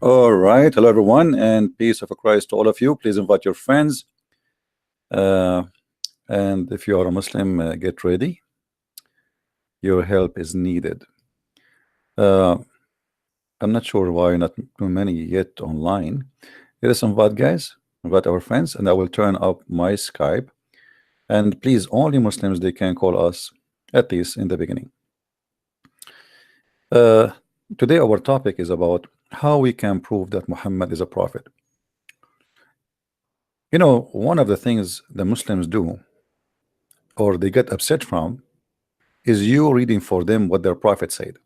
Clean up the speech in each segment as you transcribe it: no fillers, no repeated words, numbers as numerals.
All right. Hello, everyone, and peace of Christ to all of you. Please invite your friends. Uh, and if you are a Muslim, get ready. Your help is needed. Uh, I'm not sure why not too many yet online. Let us invite guys, invite our friends, and I will turn up my Skype. And please, only Muslims they can call us, at least in the beginning. Uh, Today, our topic is about how we can prove that Muhammad is a prophet. You know, one of the things the Muslims do or they get upset from is you reading for them what their prophet said.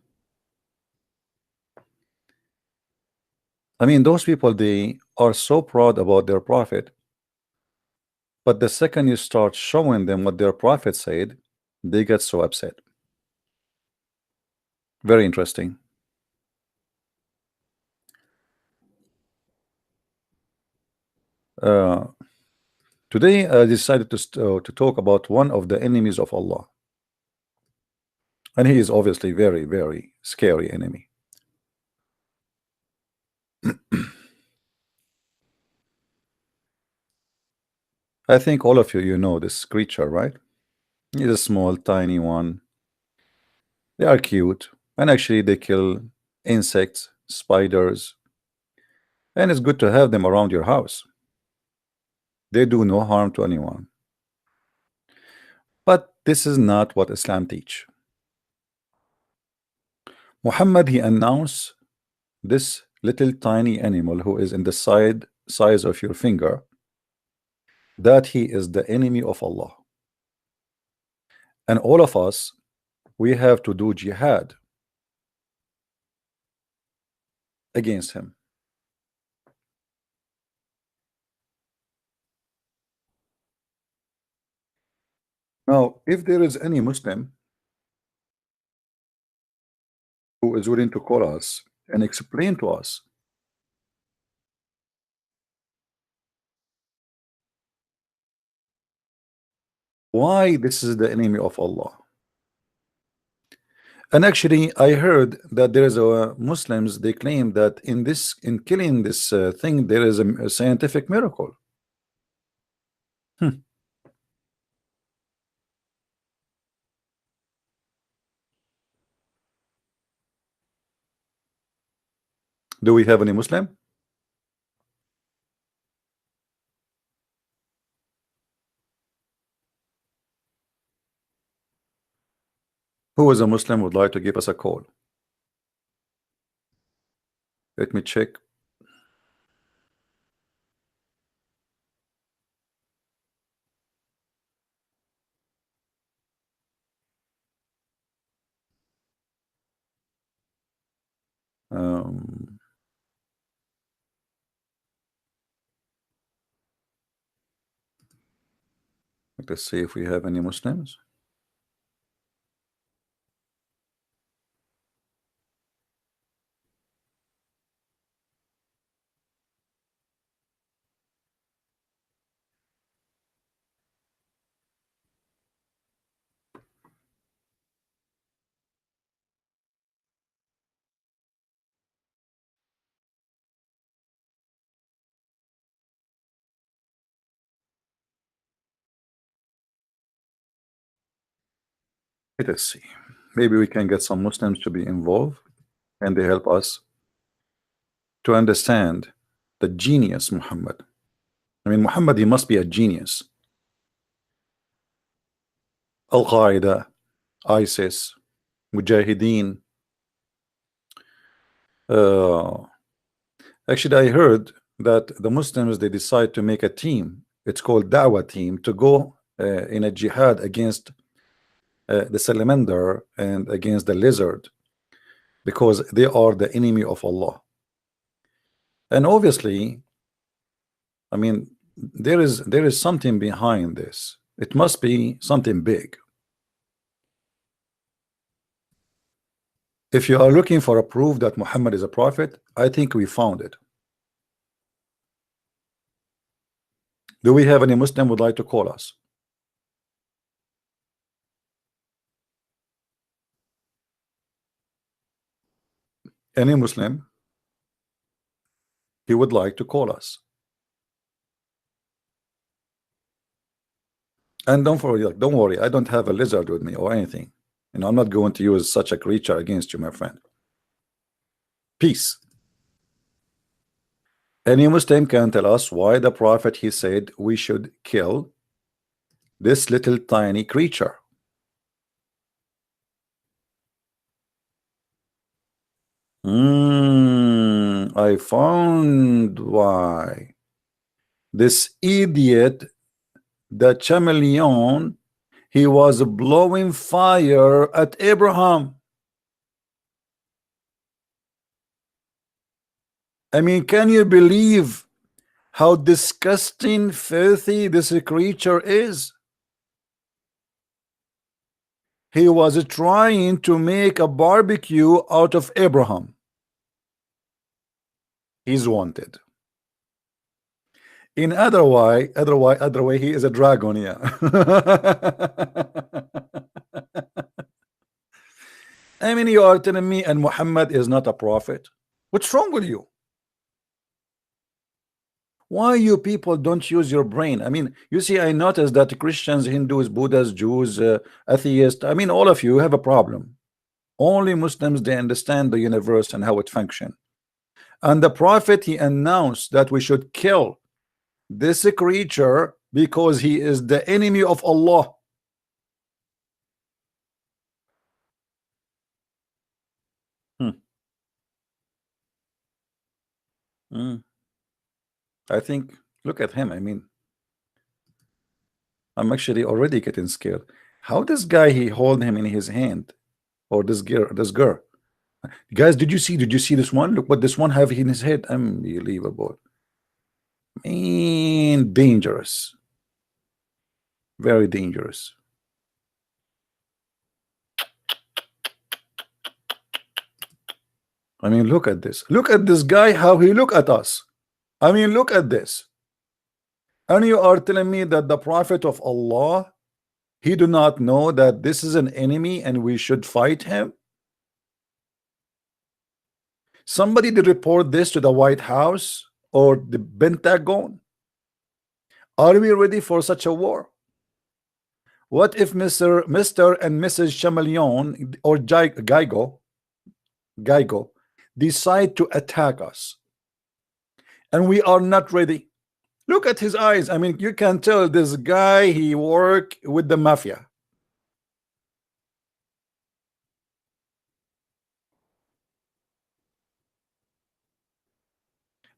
I mean, those people they are so proud about their prophet, but the second you start showing them what their prophet said, they get so upset. Very interesting. Uh, Today I decided to talk about one of the enemies of Allah, and he is obviously very, very scary enemy. I think all of you know this creature, right? He's a small, tiny one. They are cute, and actually they kill insects, spiders, and it's good to have them around your house. They do no harm to anyone. But this is not what Islam teach. Muhammad he announced this little tiny animal who is in the size of your finger that he is the enemy of Allah. And all of us we have to do jihad against him. Now, if there is any Muslim who is willing to call us and explain to us why this is the enemy of Allah. And actually, I heard that there is a Muslims. They claim that in killing this thing, there is a scientific miracle. Hmm. Do we have any Muslim who is a Muslim would like to give us a call? Let me check. Um, let's see if we have any Muslims. Let us see. Maybe we can get some Muslims to be involved, and they help us to understand the genius Muhammad. I mean, Muhammad, he must be a genius. Al Qaeda, ISIS, Mujahideen. Uh, Actually, I heard that the Muslims they decide to make a team. It's called Dawah team to go in a jihad against the salamander and against the lizard because they are the enemy of Allah. And obviously, I mean, there is something behind this. It must be something big. If you are looking for a proof that Muhammad is a prophet, I think we found it. Do we have any Muslim would like to call us? Any Muslim? he would like to call us. And don't worry, I don't have a lizard with me or anything. You know, I'm not going to use such a creature against you, my friend. Peace. Any Muslim can tell us why the Prophet, he said we should kill this little tiny creature. I found why. This idiot, the chameleon, he was blowing fire at Abraham. I mean, can you believe how disgusting, filthy this creature is? He was trying to make a barbecue out of Abraham. He's wanted. In other way, he is a dragon, yeah. I mean, you are telling me and Muhammad is not a prophet? What's wrong with you? Why you people don't use your brain? I mean, you see, I noticed that Christians, Hindus, Buddhists, Jews, atheists, I mean, all of you have a problem. Only Muslims, they understand the universe and how it functions. And the Prophet, he announced that we should kill this creature because he is the enemy of Allah. I think, look at him. I mean, I'm actually already getting scared. How this guy, he hold him in his hand, or this girl. Guys, did you see this one? Look what this one have in his head. Unbelievable. Man, dangerous. Very dangerous. I mean, look at this. Look at this guy, how he look at us. I mean, look at this. And you are telling me that the Prophet of Allah, he do not know that this is an enemy and we should fight him? Somebody did report this to the White House or the Pentagon? Are we ready for such a war? What if Mr. and Mrs. Chameleon or Geigo decide to attack us and we are not ready? Look at his eyes. I mean, you can tell this guy, he work with the mafia.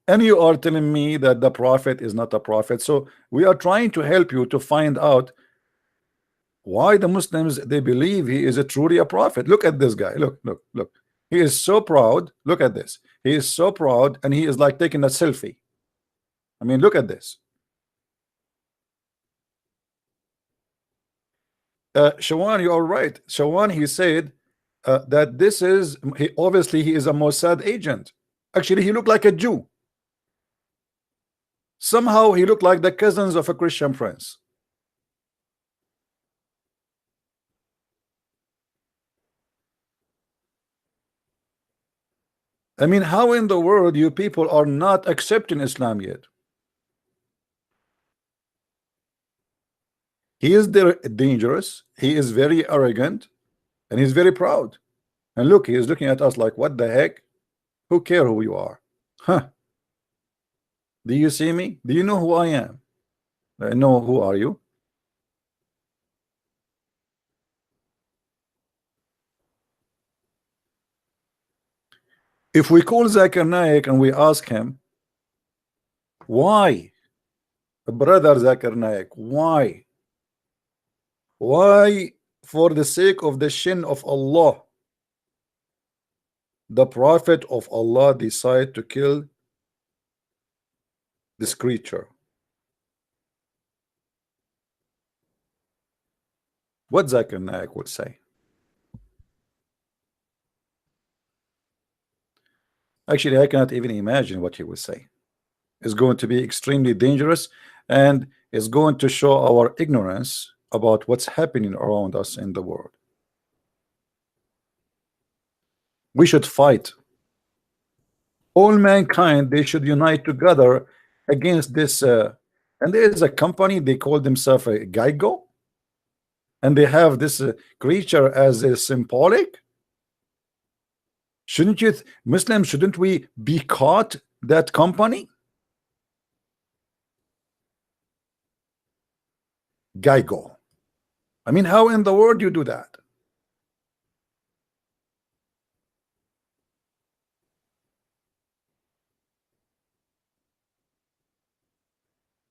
And you are telling me that the Prophet is not a prophet. So we are trying to help you to find out why the Muslims, they believe he is truly a prophet. Look at this guy. Look. He is so proud. Look at this. He is so proud, and he is like taking a selfie. I mean, look at this. Shawan, you are right. Shawan, he said that this is, obviously he is a Mossad agent. Actually, he looked like a Jew. Somehow he looked like the cousins of a Christian prince. I mean, how in the world you people are not accepting Islam yet? He is dangerous, he is very arrogant, and he's very proud. And look, he is looking at us like, what the heck? Who care who you are? Huh? Do you see me? Do you know who I am? I know who are you? If we call Zakir Naik and we ask him, why, brother Zakir Naik, why, for the sake of the shin of Allah, the Prophet of Allah decide to kill this creature? What Zakir Naik would say? Actually, I cannot even imagine what he would say. It's going to be extremely dangerous, and it's going to show our ignorance about what's happening around us in the world. We should fight. All mankind, they should unite together against this. And there is a company, they call themselves a Geico, and they have this creature as a symbolic. Shouldn't you, Muslims, shouldn't we be caught that company? Geico. I mean, how in the world you do that?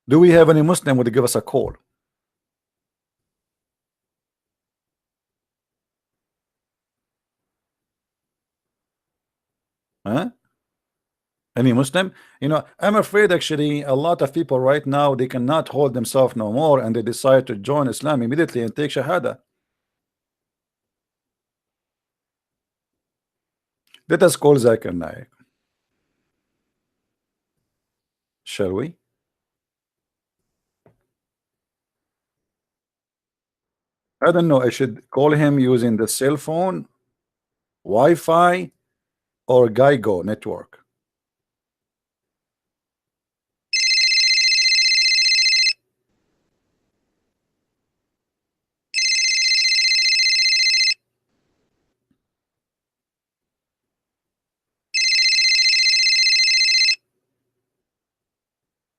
Do we have any Muslim would give us a call? Huh? Any Muslim? You know, I'm afraid actually a lot of people right now, they cannot hold themselves no more, and they decide to join Islam immediately and take Shahada. Let us call Zakir Naik. Shall we? I don't know. I should call him using the cell phone, Wi-Fi, or Geico network.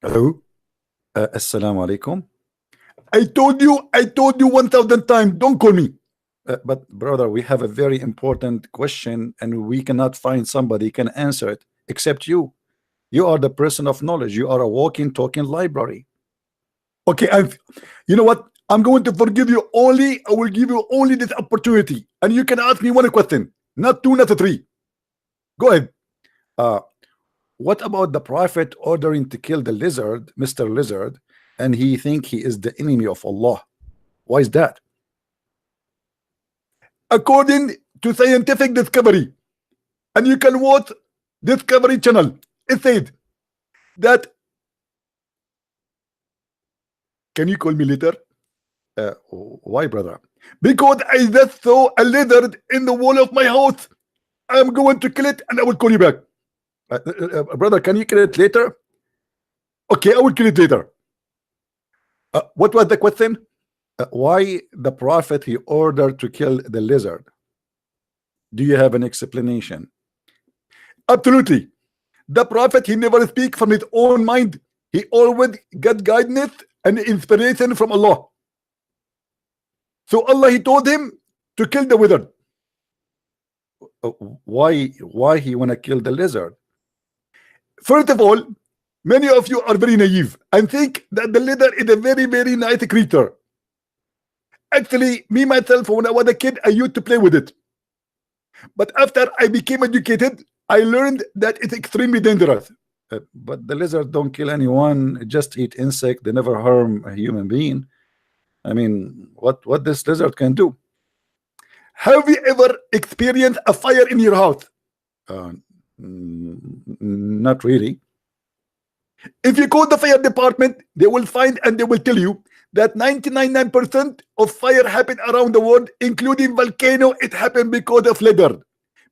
Hello? Assalamu alaikum. I told you 1,000 times, don't call me. But brother, we have a very important question, and we cannot find somebody can answer it except you. You are the person of knowledge. You are a walking, talking library. Okay, you know what? I'm going to forgive you only. I will give you only this opportunity, and you can ask me one question, not two, not three. Go ahead. What about the prophet ordering to kill the lizard, Mr. Lizard, and he think he is the enemy of Allah? Why is that? According to scientific discovery, and you can watch Discovery Channel, it said that. Can you call me later? Why, brother? Because I just saw a lizard in the wall of my house. I'm going to kill it, and I will call you back. Brother, can you kill it later? Okay, I will kill it later. What was the question? Why the prophet he ordered to kill the lizard? Do you have an explanation? Absolutely. The prophet, he never speak from his own mind. He always get guidance and inspiration from Allah. So Allah, he told him to kill the lizard. Why he want to kill the lizard? First of all, many of you are very naive and think that the lizard is a very, very nice creature. Actually, me myself, when I was a kid, I used to play with it. But after I became educated, I learned that it's extremely dangerous. But the lizard don't kill anyone, just eat insect. They never harm a human being. I mean, what this lizard can do? Have you ever experienced a fire in your house? Not really. If you call the fire department, they will find and they will tell you that 99% of fire happen around the world, including volcano. It happened because of lizard,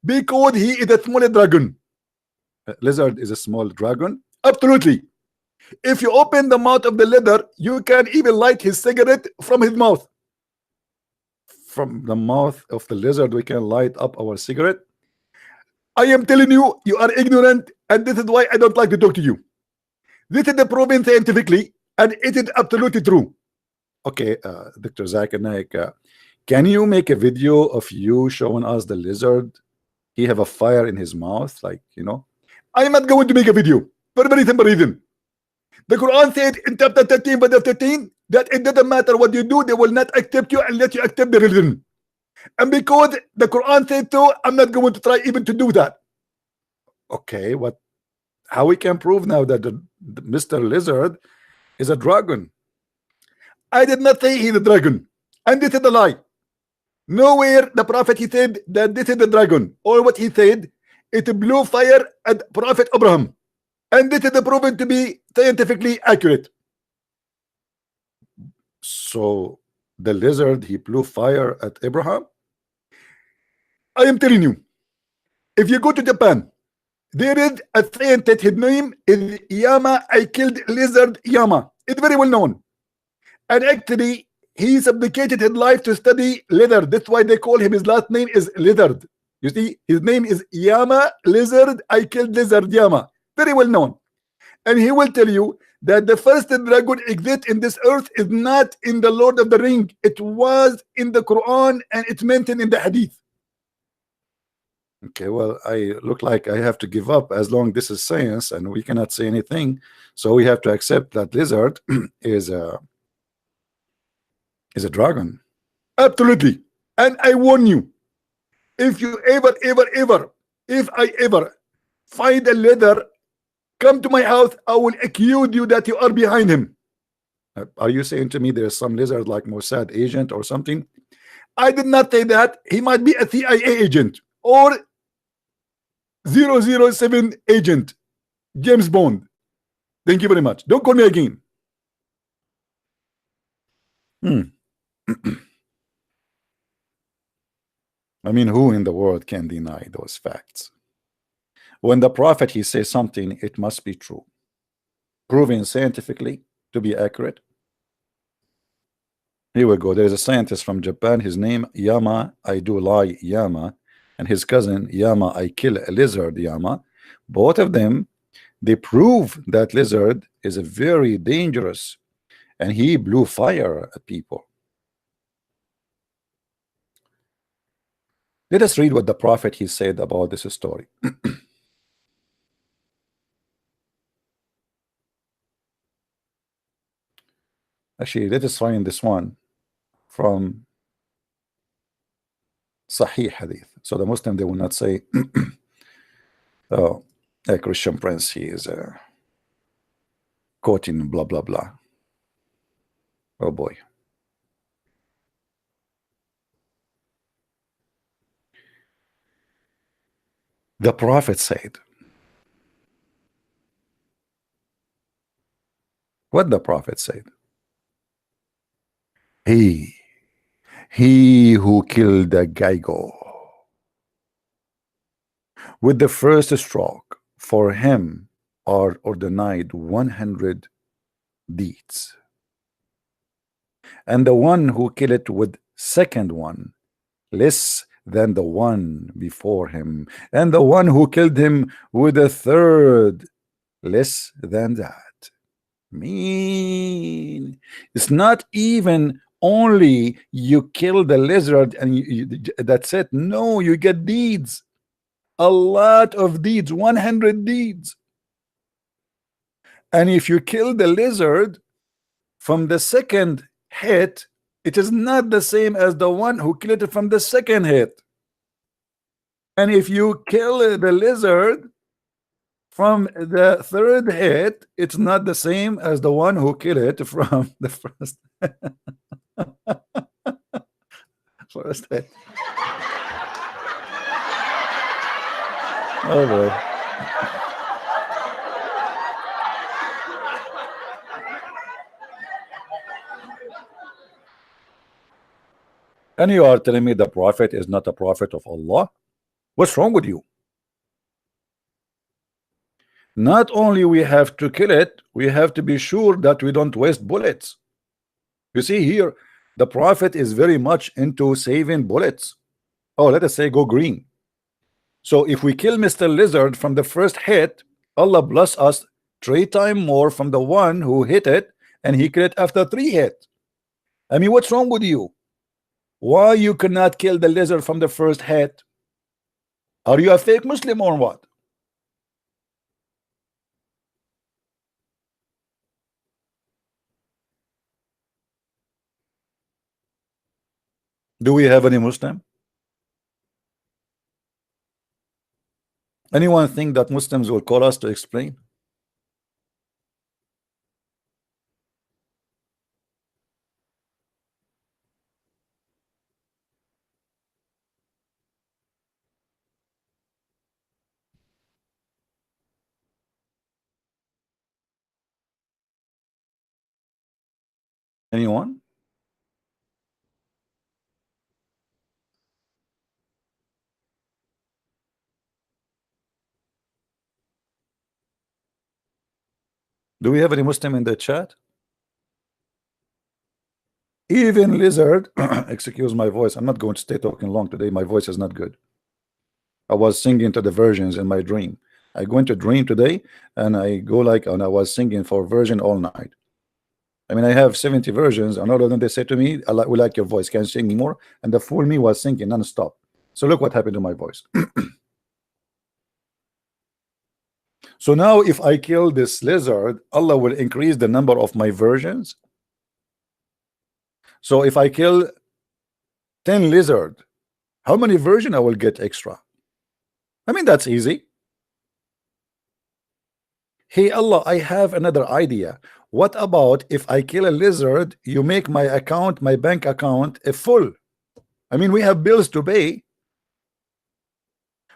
because he is a small dragon. Lizard is a small dragon. Absolutely. If you open the mouth of the lizard, you can even light his cigarette from his mouth. From the mouth of the lizard, we can light up our cigarette. I am telling you, you are ignorant, and this is why I don't like to talk to you. This is the proven scientifically, and it is absolutely true. Okay, Dr. Zakir Naik, can you make a video of you showing us the lizard? He have a fire in his mouth, like, you know. I am not going to make a video for a very simple reason. The Quran said in chapter 13, verse 13, that it doesn't matter what you do, they will not accept you unless you accept the religion. And because the Quran said so, I'm not going to try even to do that. Okay, how we can prove now that the Mr. Lizard is a dragon? I did not say he's a dragon, and this is a lie. Nowhere the prophet he said that this is the dragon, or what he said, it blew fire at Prophet Abraham, and this is proven to be scientifically accurate. So the lizard, he blew fire at Abraham. I am telling you, if you go to Japan, There is a scientist, his name is Yama. I killed lizard Yama. It's very well known. And actually, he supplicated his life to study leather. That's why they call him, his last name is Lizard. You see, his name is Yama Lizard. I killed lizard Yama. Very well known. And he will tell you that the first dragon exist in this earth is not in the Lord of the Ring. It was in the Quran and it's mentioned in the Hadith. Okay, well, I look like I have to give up as long this is science and we cannot say anything. So we have to accept that lizard is a dragon. Absolutely. And I warn you, if you ever, if I ever find a leather, come to my house, I will accuse you that you are behind him. Are you saying to me there's some lizard like Mossad agent or something? I did not say that. He might be a CIA agent or 007 agent, James Bond. Thank you very much. Don't call me again. I mean, who in the world can deny those facts? When the prophet he says something, it must be true, proven scientifically to be accurate. Here we go. There is a scientist from Japan. His name Yama I do lie Yama, and his cousin Yama I kill a lizard Yama. Both of them, they prove that lizard is a very dangerous, and he blew fire at people. Let us read what the prophet he said about this story. Actually, let us find this one from Sahih Hadith. So the Muslim, they will not say, oh, a Christian prince, he is quoting blah, blah, blah. Oh boy. The prophet said, what the prophet said? He who killed the Geigo with the first stroke, for him are ordained 100 deeds, and the one who killed it with second one less than the one before him, and the one who killed him with a third less than that. Mean, it's not even only you kill the lizard and that's it. No, you get deeds, a lot of deeds, 100 deeds. And if you kill the lizard from the second hit, it is not the same as the one who killed it from the second hit. And if you kill the lizard from the third hit, it's not the same as the one who killed it from the first first hit. Oh boy. And you are telling me the prophet is not a prophet of Allah? What's wrong with you? Not only we have to kill it, we have to be sure that we don't waste bullets. You see here, the prophet is very much into saving bullets. Oh, let us say go green. So if we kill Mr. Lizard from the first hit, Allah bless us 3 times more from the one who hit it, and he killed it after 3 hits. I mean, what's wrong with you? Why you cannot kill the lizard from the first hit? Are you a fake Muslim or what? Do we have any Muslim? Anyone think that Muslims will call us to explain? Anyone? Do we have any Muslim in the chat? Even lizard, excuse my voice, I'm not going to stay talking long today. My voice is not good. I was singing to the versions in my dream. I go into dream today and I go like, and I was singing for version all night. I mean, I have 70 versions, and all of them they say to me, we like your voice, can you sing more? And the fool me was singing non-stop. So look what happened to my voice. So now if I kill this lizard, Allah will increase the number of my versions. So if I kill 10 lizard, how many version I will get extra? I mean, that's easy. Hey Allah, I have another idea. What about if I kill a lizard, you make my account, my bank account, a full? I mean, we have bills to pay.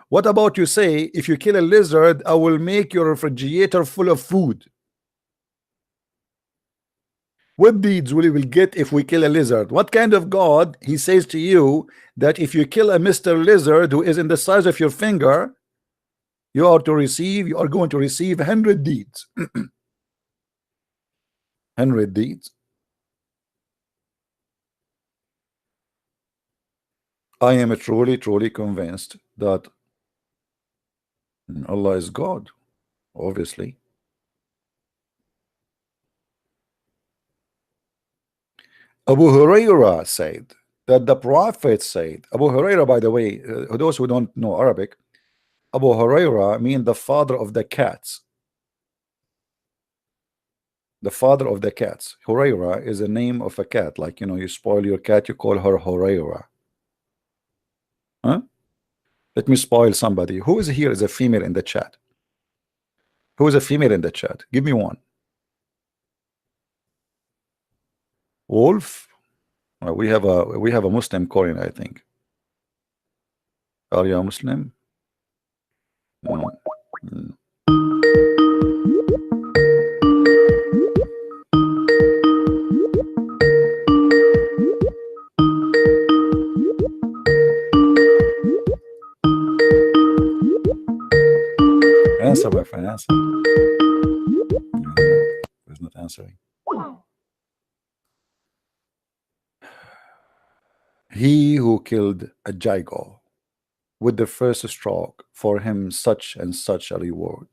What about you say, if you kill a lizard, I will make your refrigerator full of food? What deeds will we get if we kill a lizard? What kind of God he says to you that if you kill a Mr. Lizard who is in the size of your finger, you are going to receive 100 deeds. 100 deeds. I am truly convinced that Allah is God, obviously. Abu Huraira said that the Prophet said, Abu Huraira, by the way, those who don't know Arabic, Abu Huraira means the father of the cats. The father of the cats. Huraira is a name of a cat. Like, you know, you spoil your cat, you call her Huraira. Huh? Let me spoil somebody. Who is here is a female in the chat? Who is a female in the chat? Give me one. Wolf. We have a Muslim calling, I think. Are you a Muslim? Answer, my friend, answer. He's not answering. He who killed a jago with the first stroke, for him such and such a reward,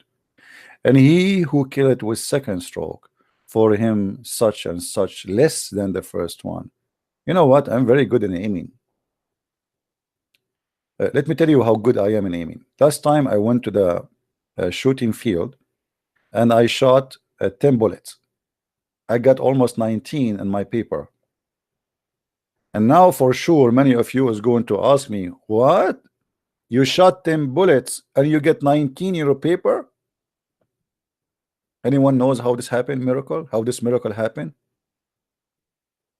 and he who killed it with second stroke, for him such and such less than the first one. You know what? I'm very good in aiming. Let me tell you how good I am in aiming. Last time I went to the shooting field and I shot 10 bullets. I got almost 19 in my paper. And now for sure many of you is going to ask me, what? You shot 10 bullets and you get 19 in your paper? Anyone knows how this happened, miracle? How this miracle happened?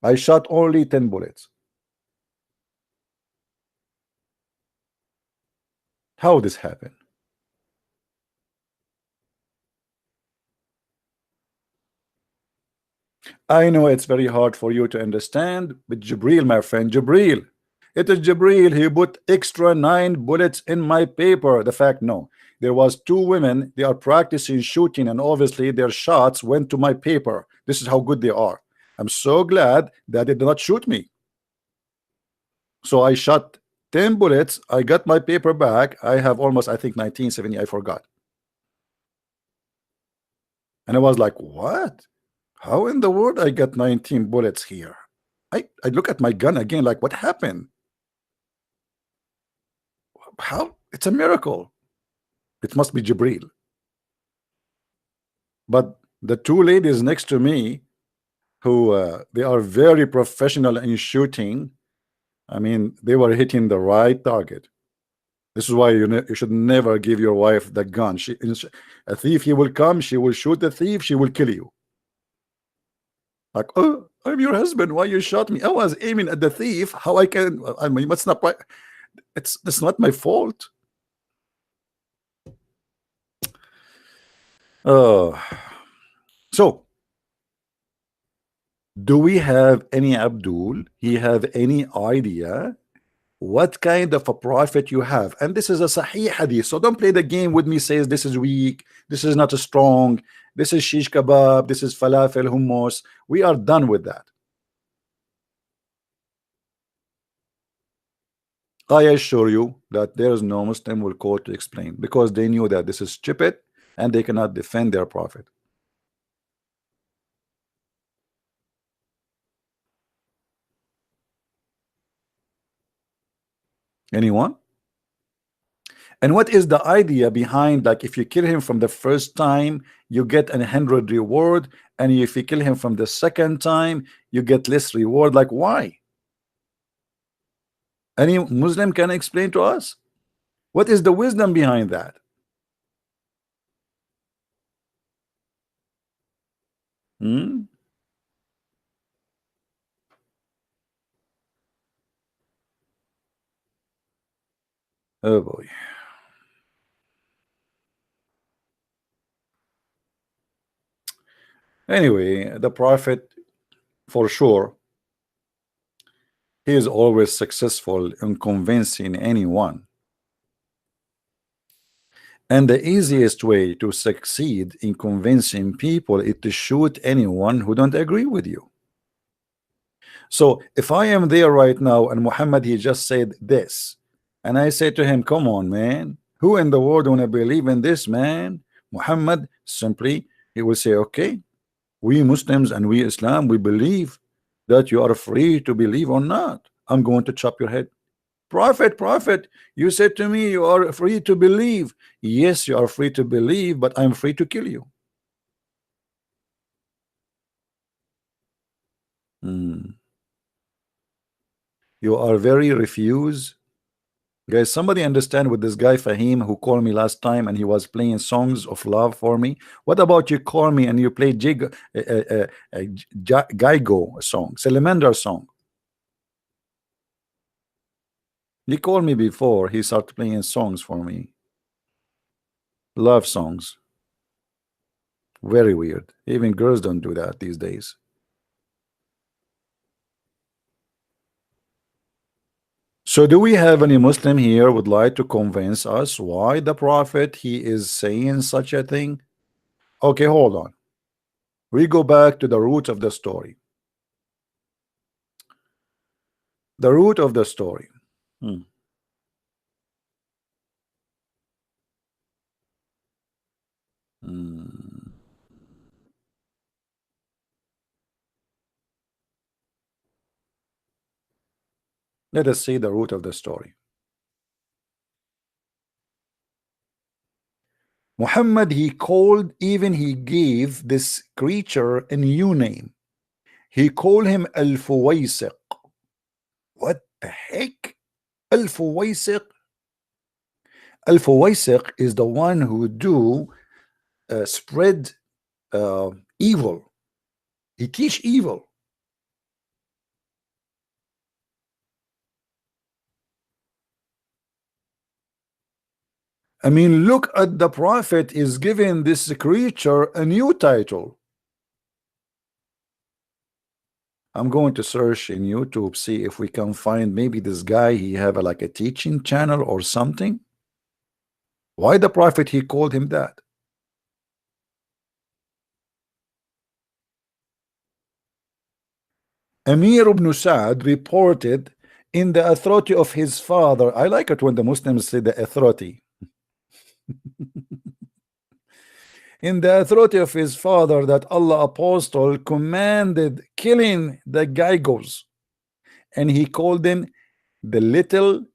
I shot only 10 bullets. How this happened? I know it's very hard for you to understand, but Jibril, my friend, Jibril, it is Jibril. He put extra 9 bullets in my paper. The fact, no, there was 2 women. They are practicing shooting, and obviously their shots went to my paper. This is how good they are. I'm so glad that they did not shoot me. So I shot 10 bullets. I got my paper back. I have almost, I think, 1970. I forgot. And I was like, what? How in the world I got 19 bullets here? I look at my gun again, like, what happened? How? It's a miracle. It must be Jibril. But the 2 ladies next to me, who they are very professional in shooting. I mean, they were hitting the right target. This is why you should never give your wife the gun. A thief, he will come, she will shoot the thief, she will kill you. Like, oh, I'm your husband, why you shot me? I was aiming at the thief. How I can? I mean, that's not right. It's not my fault. So do we have any Abdul? He have any idea what kind of a prophet you have. And this is a Sahih hadith, so don't play the game with me, says this is weak, this is not strong, this is shish kebab, this is falafel, hummus. We are done with that. I assure you that there is no Muslim will call to explain, because they knew that this is stupid and they cannot defend their prophet. Anyone? And what is the idea behind, like, if you kill him from the first time you get 100 reward, and if you kill him from the second time you get less reward? Like, why? Any Muslim can explain to us what is the wisdom behind that? Oh boy. Anyway, the prophet, for sure, he is always successful in convincing anyone. And the easiest way to succeed in convincing people is to shoot anyone who don't agree with you. So if I am there right now and Muhammad, he just said this, and I say to him, come on, man, who in the world wanna believe in this, man? Muhammad simply, he will say, okay, we Muslims and we Islam, we believe that you are free to believe or not. I'm going to chop your head. Prophet, you said to me you are free to believe. Yes, you are free to believe, but I'm free to kill you. You are very refuse. Guys, somebody understand with this guy Fahim who called me last time and he was playing songs of love for me. What about you call me and you play Gaigo song, Salamander song? He called me before, he started playing songs for me. Love songs. Very weird. Even girls don't do that these days. So do we have any Muslim here would like to convince us why the prophet he is saying such a thing? Okay, hold on. We go back to the root of the story. The root of the story. Let us see the root of the story. Muhammad, he called, even he gave this creature a new name. He called him Al-Fuwaysiq. What the heck? Al-Fuwaysiq? Al-Fuwaysiq is the one who do spread evil. He teach evil. I mean, look at the prophet is giving this creature a new title. I'm going to search in YouTube, see if we can find maybe this guy, he have like a teaching channel or something. Why the prophet he called him that? Amir ibn Sa'd reported in the authority of his father. I like it when the Muslims say the authority. In the authority of his father that Allah apostle commanded killing the Gaigos, and he called them the little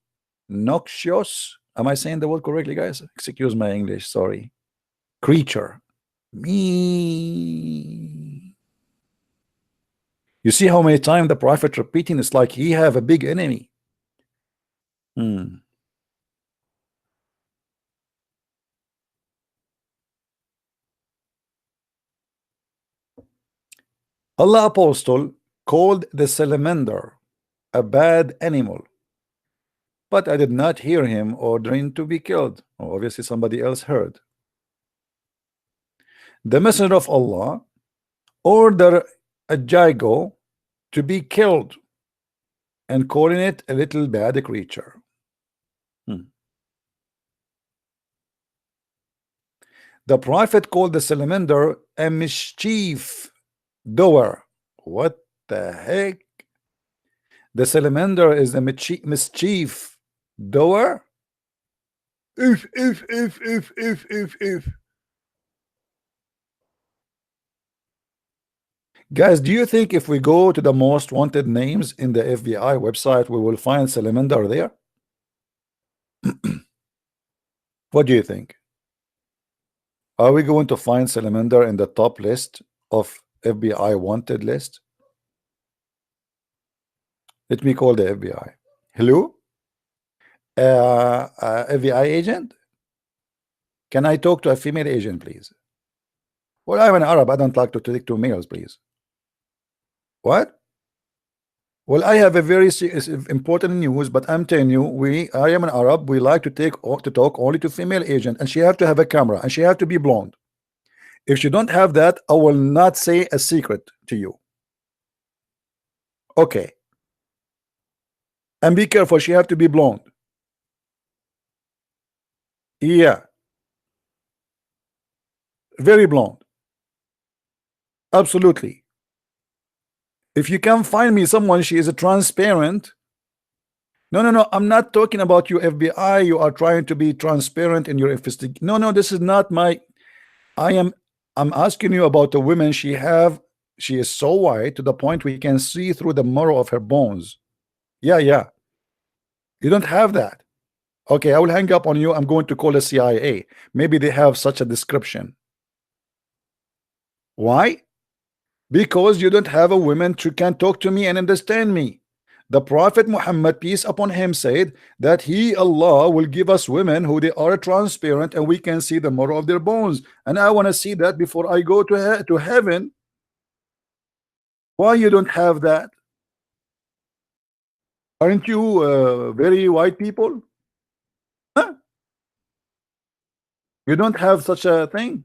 noxious. Am I saying the word correctly, guys? Excuse my English, sorry. Creature. Me. You see how many times the prophet repeating? It's like he have a big enemy. Allah apostle called the salamander a bad animal, but I did not hear him ordering to be killed. Obviously somebody else heard. The messenger of Allah ordered a jago to be killed, and calling it a little bad creature. The Prophet called the salamander a mischief doer. What the heck? The salamander is a mischief doer? If. Guys, do you think if we go to the most wanted names in the FBI website, we will find salamander there? What do you think? Are we going to find salamander in the top list of FBI wanted list? Let me call the FBI. Hello? FBI agent? Can I talk to a female agent, please? Well, I'm an Arab. I don't like to talk to males, please. What? Well, I have a very important news, but I'm telling you, I am an Arab. We like to talk only to female agent, and she have to have a camera, and she have to be blonde. If she don't have that, I will not say a secret to you. Okay. And be careful, she have to be blonde. Yeah. Very blonde. Absolutely. If you can find me someone, she is a transparent. No, I'm not talking about you, FBI. You are trying to be transparent in your investigation. No, this is not my. I'm asking you about the women. She is so white to the point we can see through the marrow of her bones. Yeah. You don't have that. Okay, I will hang up on you. I'm going to call the CIA. Maybe they have such a description. Why? Because you don't have a woman who can talk to me and understand me. The Prophet Muhammad, peace upon him, said that he, Allah, will give us women who they are transparent and we can see the marrow of their bones. And I want to see that before I go to heaven. Why you don't have that? Aren't you very white people? Huh? You don't have such a thing?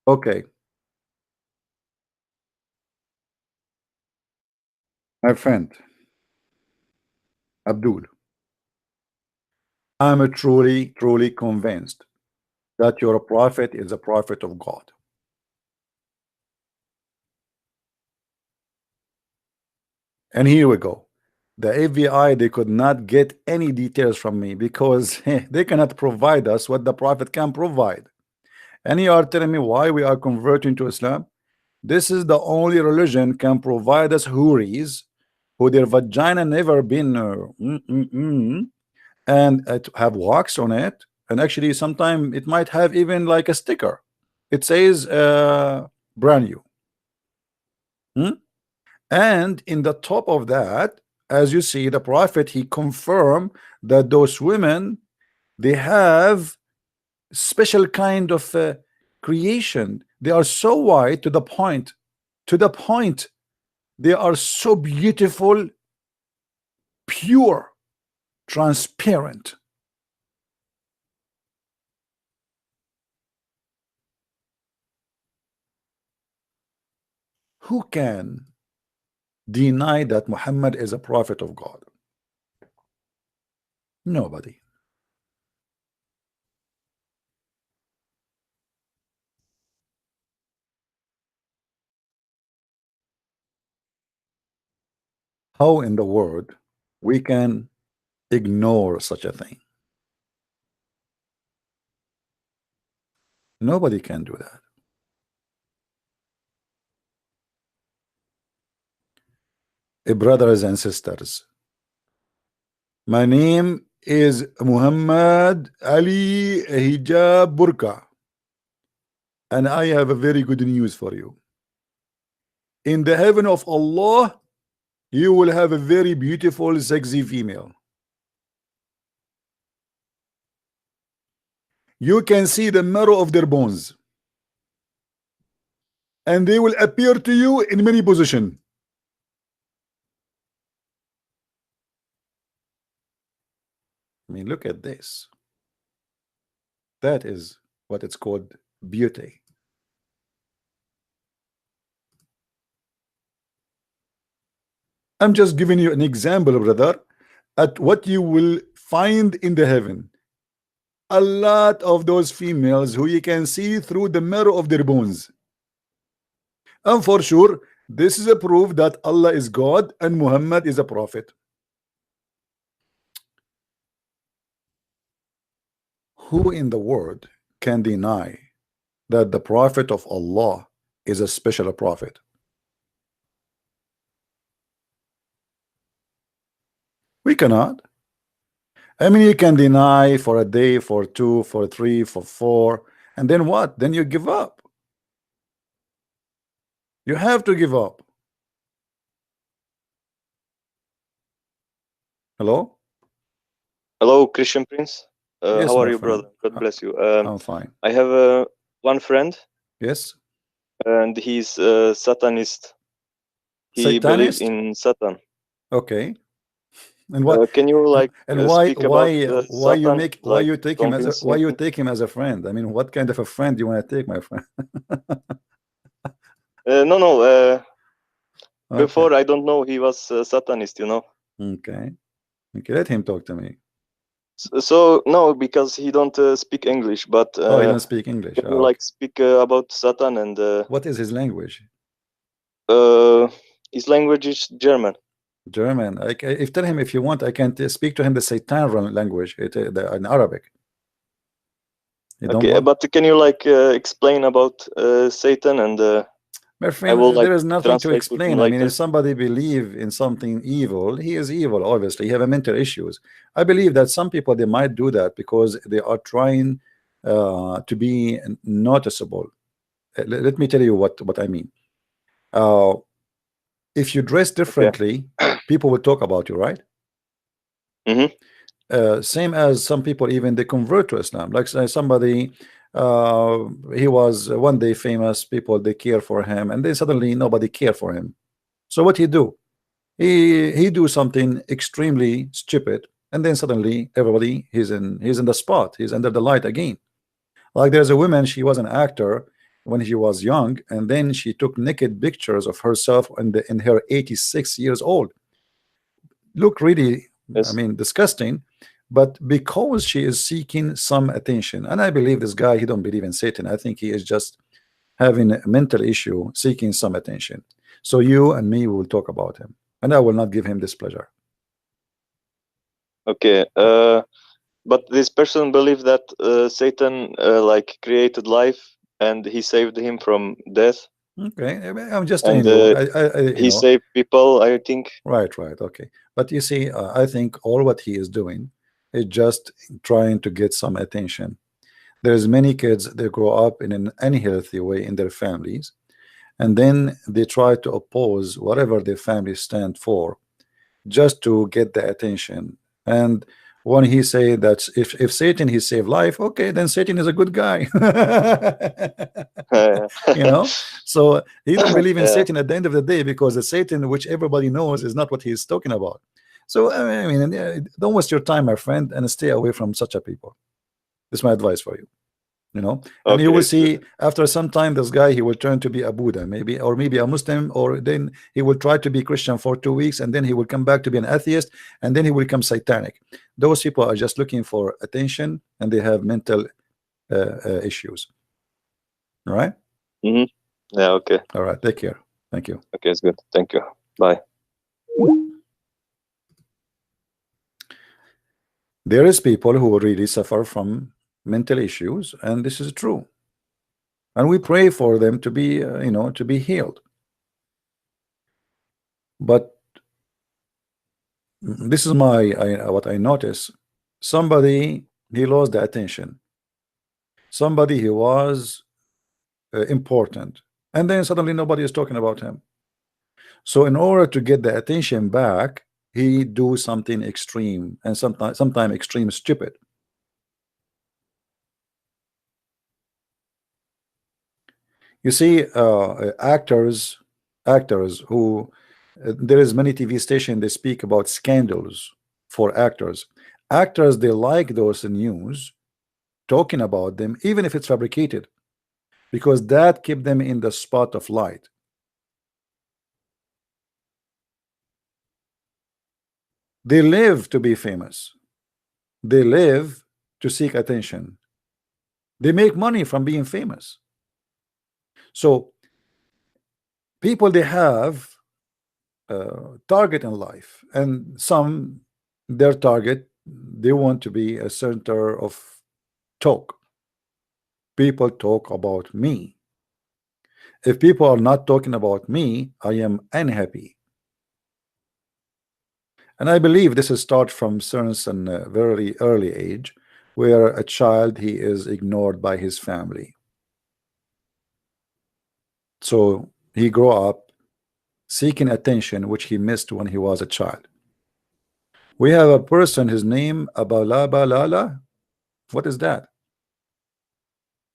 Okay. My friend Abdul, I'm truly convinced that your prophet is a prophet of God. And here we go. The FBI, they could not get any details from me because they cannot provide us what the prophet can provide. And you are telling me why we are converting to Islam? This is the only religion can provide us houris who their vagina never been and have wax on it, and actually sometimes it might have even like a sticker. It says brand new. And in the top of that, as you see, the prophet, he confirmed that those women, they have special kind of creation. They are so white to the point they are so beautiful, pure, transparent. Who can deny that Muhammad is a prophet of God? Nobody. How in the world we can ignore such a thing? Nobody can do that. Brothers and sisters, my name is Muhammad Ali Hijab Burqa, and I have a very good news for you. In the heaven of Allah, you will have a very beautiful, sexy female. You can see the marrow of their bones, and they will appear to you in many positions. I mean, look at this. That is what it's called beauty. I'm just giving you an example, brother, at what you will find in the heaven. A lot of those females who you can see through the marrow of their bones. And for sure, this is a proof that Allah is God and Muhammad is a prophet. Who in the world can deny that the prophet of Allah is a special prophet? We cannot. I mean, you can deny for a day, for 2, for 3, for 4, and then what? Then you give up. You have to give up. Hello? Hello, Christian Prince. Yes, how my are you, friend. brother? God bless you. I'm fine. I have one friend, Yes. and he's a Satanist. He believes Satanist? in Satan. Okay. And what? Can you like And why? speak about Why you Satan? make? Why Like, you take him as a? convince Why me? you take him as a friend? I mean, what kind of a friend do you want to take, my friend? No. Okay. Before I don't know he was a Satanist. You know. Okay. Okay. Let him talk to me. So no, because he don't speak English, but Oh, he doesn't speak English. can you Oh, like speak about Satan and what is his language? his language is German. German. If tell him if you want, I can speak to him the Satan language, in Arabic. You don't Okay, want? but can you like explain about Satan and My friend, will, like, there is nothing to translate with him explain. I mean, later. if somebody believe in something evil, he is evil. Obviously, he have a mental issues. I believe that some people they might do that because they are trying to be noticeable. Let me tell you what I mean. If you dress differently, people will talk about you, right? Same as some people, even they convert to Islam. Like say somebody, he was one day famous, people they care for him, and then suddenly nobody care for him. So what he do? He do something extremely stupid, and then suddenly everybody he's in the spot, he's under the light again. Like there's a woman, she was an actor when she was young, and then she took naked pictures of herself in her 86 years old. Look really, Yes. I mean, disgusting, but because she is seeking some attention, and I believe this guy, he don't believe in Satan. I think he is just having a mental issue, seeking some attention. So you and me will talk about him, and I will not give him displeasure. Okay. But this person believed that Satan like created life and he saved him from death. Okay, I'm just telling And you. he saved people, I think. Right. Okay. But you see, I think all what he is doing is just trying to get some attention. There's many kids they grow up in an unhealthy way in their families, and then they try to oppose whatever their families stand for just to get the attention. And when he say that if Satan he saved life, okay, then Satan is a good guy. You know, so he don't believe in Satan at the end of the day, because the Satan which everybody knows is not what he's talking about. So I mean, don't waste your time, my friend, and stay away from such a people. This is my advice for you. You know, and Okay, you will see after some time this guy he will turn to be a Buddha, maybe a Muslim, or then he will try to be Christian for 2 weeks, and then he will come back to be an atheist, and then he will become satanic. Those people are just looking for attention, and they have mental issues. All right. Yeah. Okay. All right. Take care. Thank you. Okay, it's good. Thank you. Bye. There is people who really suffer from mental issues, and this is true, and we pray for them to be to be healed. But this is what I notice. Somebody he lost the attention, somebody he was important, and then suddenly nobody is talking about him. So in order to get the attention back, he do something extreme, and sometimes extreme stupid. You see, actors who there is many TV stations they speak about scandals for actors. Actors they like those news, talking about them, even if it's fabricated, because that keep them in the spot of light. They live to be famous. They live to seek attention. They make money from being famous. So people, they have target in life, and some, their target, they want to be a center of talk. People talk about me. If people are not talking about me, I am unhappy. And I believe this is start from certain very early age, where a child, he is ignored by his family. So he grow up seeking attention, which he missed when he was a child. We have a person, his name Abalabalala. What is that?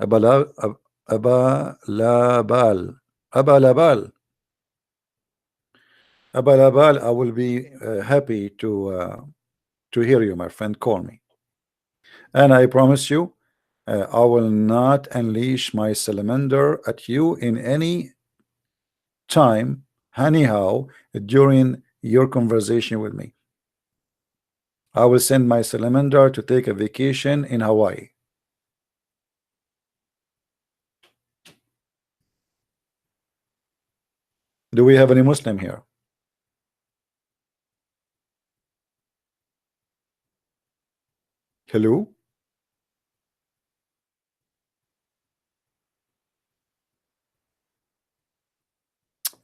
Abalabal. Abalabal. Abalabal, I will be happy to hear you, my friend. Call me. And I promise you, I will not unleash my salamander at you in any time, anyhow, during your conversation with me. I will send my salamander to take a vacation in Hawaii. Do we have any Muslim here? Hello?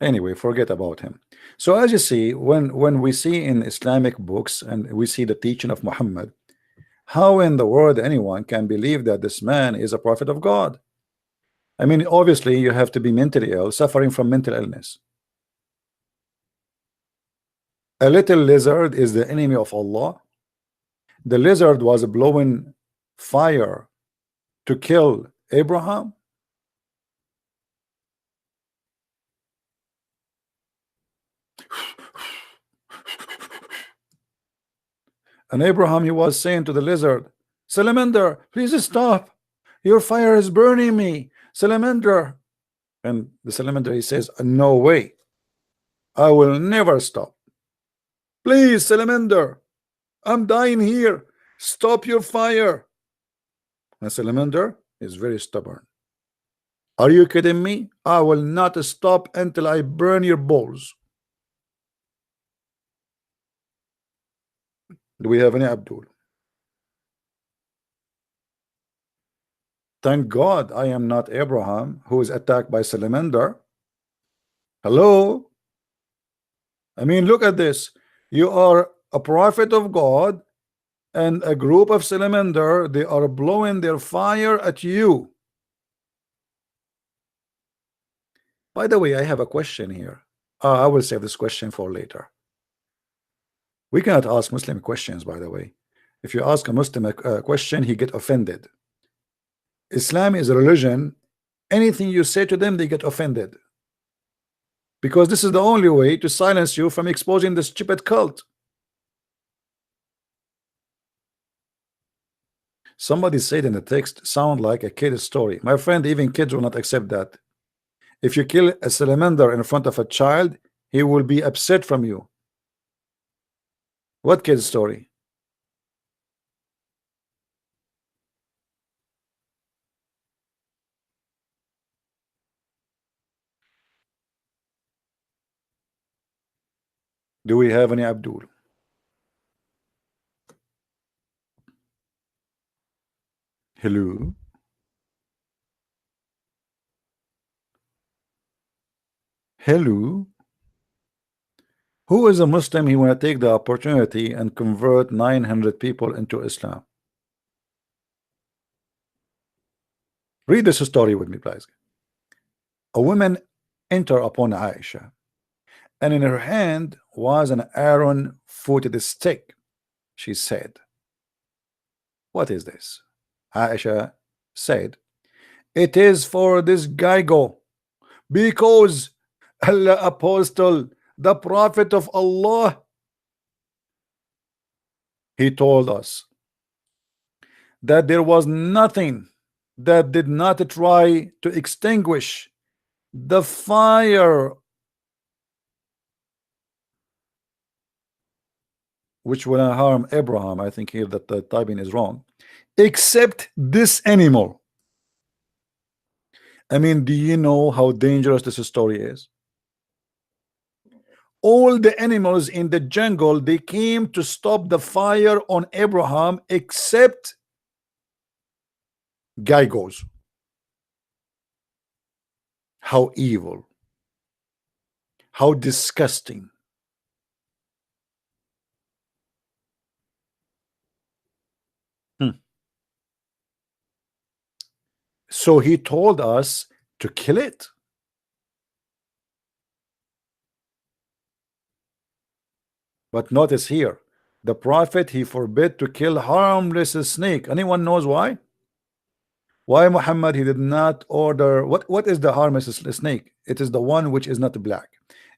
Anyway, forget about him. So as you see, when we see in Islamic books and we see the teaching of Muhammad, how in the world anyone can believe that this man is a prophet of God? I mean, obviously you have to be mentally ill, suffering from mental illness. A little lizard is the enemy of Allah. The lizard was blowing fire to kill Abraham. And Abraham, he was saying to the lizard, Salamander, please stop. Your fire is burning me. Salamander. And the salamander, he says, no way. I will never stop. Please, salamander, I'm dying here. Stop your fire. And salamander is very stubborn. Are you kidding me? I will not stop until I burn your balls. Do we have any Abdul? Thank God I am not Abraham, who is attacked by salamander. Hello? I mean, look at this. You are a prophet of God, and a group of salamander, they are blowing their fire at you. By the way, I have a question here. I will save this question for later. We cannot ask Muslim questions, by the way. If you ask a Muslim a question, he get offended. Islam is a religion. Anything you say to them, they get offended. Because this is the only way to silence you from exposing this stupid cult. Somebody said in the text, sound like a kid's story. My friend, even kids will not accept that. If you kill a salamander in front of a child, he will be upset from you. What kid's story? Do we have any Abdul? Hello? Hello? Who is a Muslim? He want to take the opportunity and convert 900 people into Islam. Read this story with me, please. A woman entered upon Aisha, and in her hand was an iron-footed stick. She said, what is this? Aisha said, it is for this Gaigo, because Allah apostle, the prophet of Allah, he told us that there was nothing that did not try to extinguish the fire which will harm Abraham. I think here that the typing is wrong. Except this animal. I mean, do you know how dangerous this story is? All the animals in the jungle, they came to stop the fire on Abraham, except guy goes. How evil, how disgusting. So he told us to kill it. But notice here, the prophet, he forbid to kill harmless snake. Anyone knows why? Why Muhammad, he did not order, what is the harmless snake? It is the one which is not black.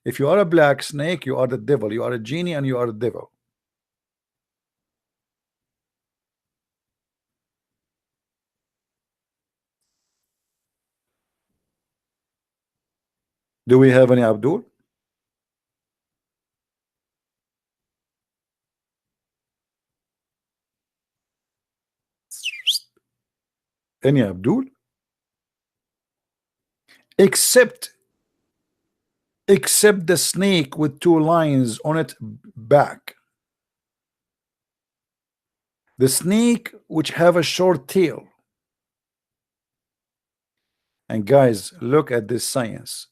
If you are a black snake, you are the devil. You are a genie and you are the devil. Do we have any Abdul? Any Abdul? Except the snake with two lines on it back. The snake which have a short tail. And guys, look at this science.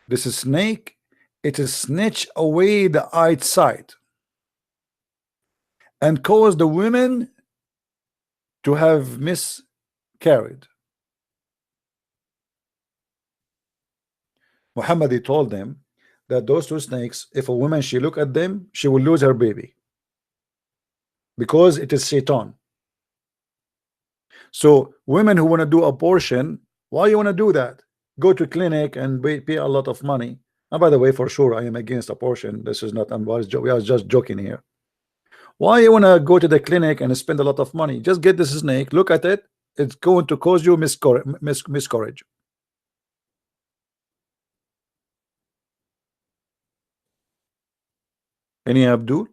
This snake, it is snatch away the eyesight and cause the women to have miscarried. Muhammad, he told them that those two snakes, if a woman she look at them, she will lose her baby because it is Satan. So women who want to do abortion, why you want to do that? Go to clinic and pay a lot of money. And by the way, for sure, I am against abortion. This is not unwise. We are just joking here. Why you want to go to the clinic and spend a lot of money? Just get this snake, look at it. It's going to cause you miscarriage. Any Abdul?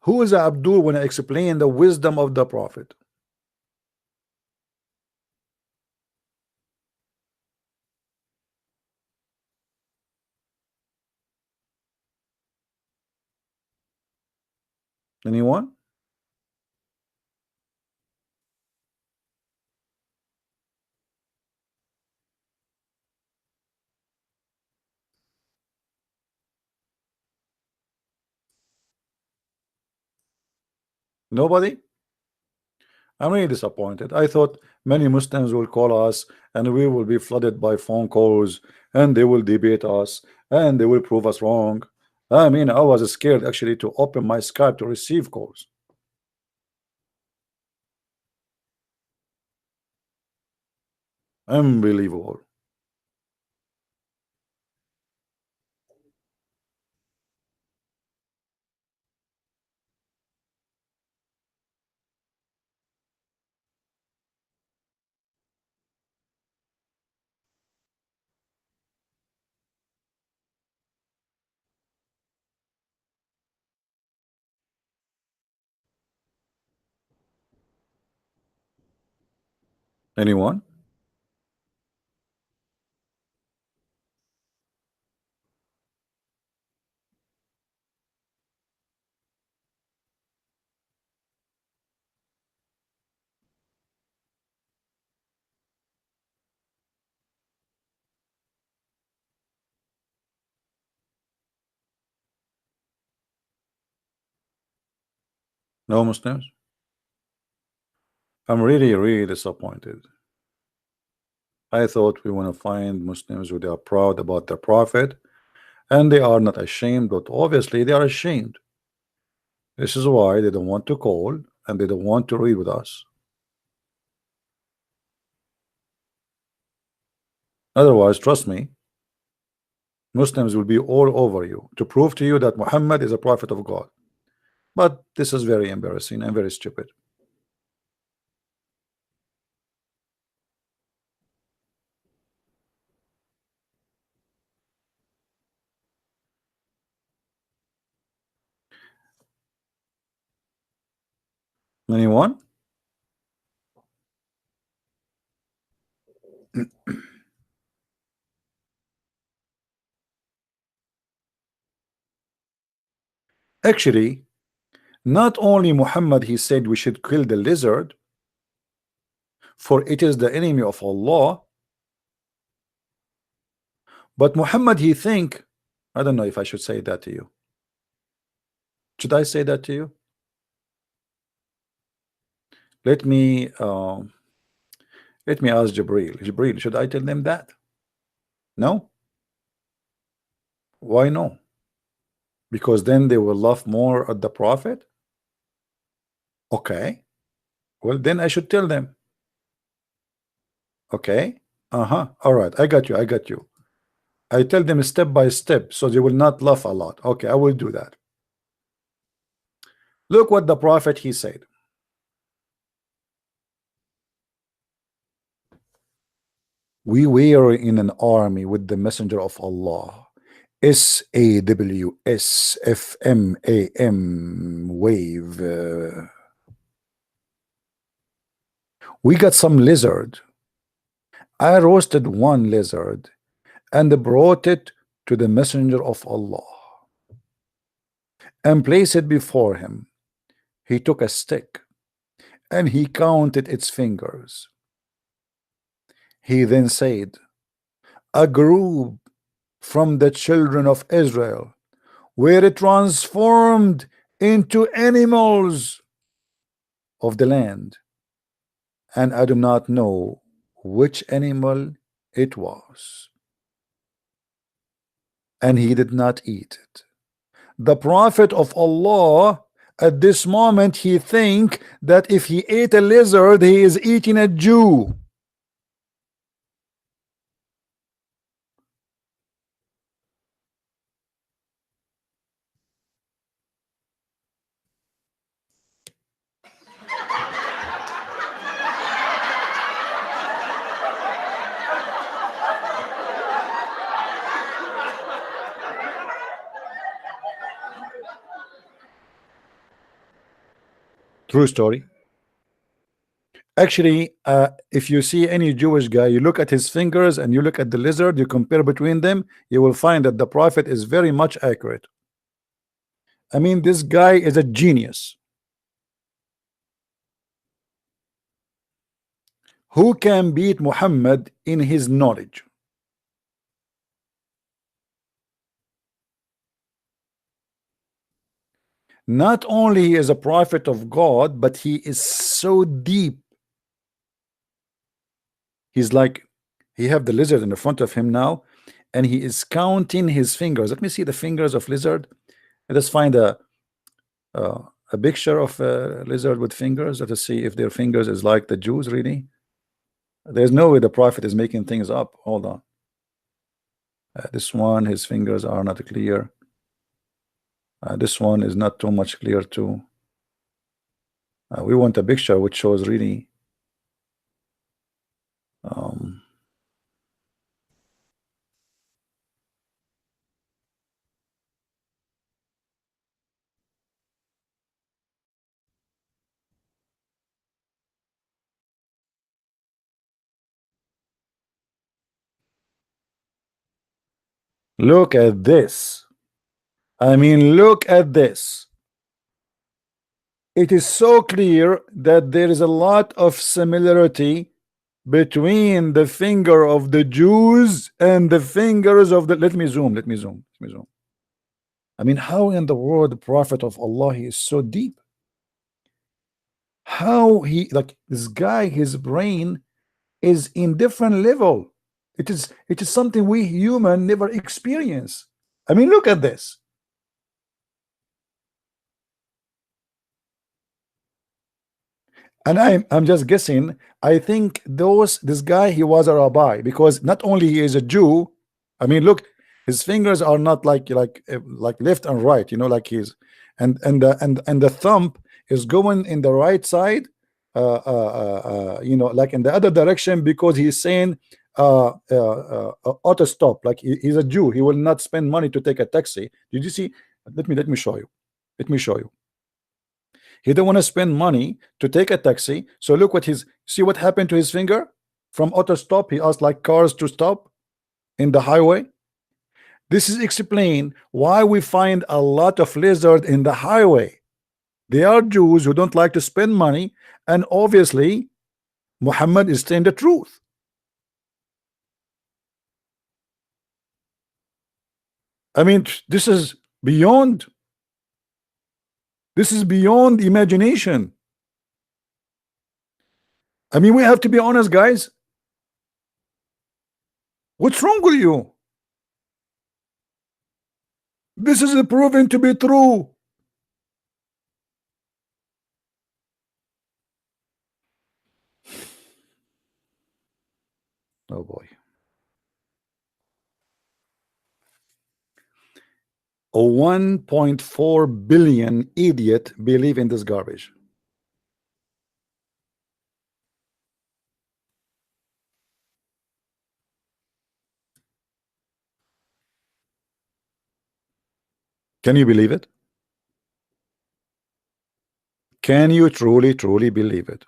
Who is Abdul when I explain the wisdom of the Prophet? Anyone? Nobody? I'm really disappointed. I thought many Muslims will call us and we will be flooded by phone calls and they will debate us and they will prove us wrong. I mean, I was scared actually to open my Skype to receive calls. Unbelievable. Anyone? No Muslims? I'm really disappointed. I thought we want to find Muslims who they are proud about their Prophet and they are not ashamed, but obviously they are ashamed. This is why they don't want to call and they don't want to read with us. Otherwise, trust me, Muslims will be all over you to prove to you that Muhammad is a prophet of God. But this is very embarrassing and very stupid. Anyone? Actually, not only Muhammad he said we should kill the lizard, for it is the enemy of Allah, but Muhammad he think, I don't know if I should say that to you. Should I say that to you? Let me ask Jibril. Jibril, should I tell them that? No? Why no? Because then they will laugh more at the Prophet? Okay. Well, then I should tell them. Okay. All right. I got you. I got you. I tell them step by step so they will not laugh a lot. Okay, I will do that. Look what the Prophet he said. We were in an army with the messenger of Allah. SAWSFMAM wave. We got some lizard. I roasted one lizard and brought it to the messenger of Allah and placed it before him. He took a stick and he counted its fingers. He then said, a group from the children of Israel were transformed into animals of the land, and I do not know which animal it was, and he did not eat it. The Prophet of Allah at this moment he think that if he ate a lizard he is eating a Jew. True story. Actually, if you see any Jewish guy, you look at his fingers and you look at the lizard, you compare between them, you will find that the Prophet is very much accurate. I mean, this guy is a genius. Who can beat Muhammad in his knowledge? Not only he is a prophet of God, but he is so deep. He's like, he have the lizard in the front of him now, and he is counting his fingers. Let me see the fingers of lizard. Let's find a picture of a lizard with fingers. Let us see if their fingers is like the Jews really. There's no way the Prophet is making things up. Hold on. This one, his fingers are not clear. This one is not too much clear too. We want a picture which shows really look at this. I mean, look at this. It is so clear that there is a lot of similarity between the finger of the Jews and the fingers of the, let me zoom. I mean, how in the world the Prophet of Allah he is so deep? How he, like this guy, his brain is in different level. It is something we human never experience. I mean, look at this. And I'm just guessing. I think this guy he was a rabbi, because not only he is a Jew. I mean, look, his fingers are not like left and right, you know, like he's and the thumb is going in the right side, you know, like in the other direction, because he's saying auto stop, like he's a Jew, he will not spend money to take a taxi. Did you see? Let me show you. He don't want to spend money to take a taxi. So look what his, see what happened to his finger? From auto stop, he asked like cars to stop in the highway. This is explain why we find a lot of lizard in the highway. They are Jews who don't like to spend money, and obviously Muhammad is saying the truth. I mean, this is beyond imagination. I mean, we have to be honest, guys. What's wrong with you? This is proven to be true. Oh boy. A 1.4 billion idiot believe in this garbage. Can you believe it? Can you truly believe it?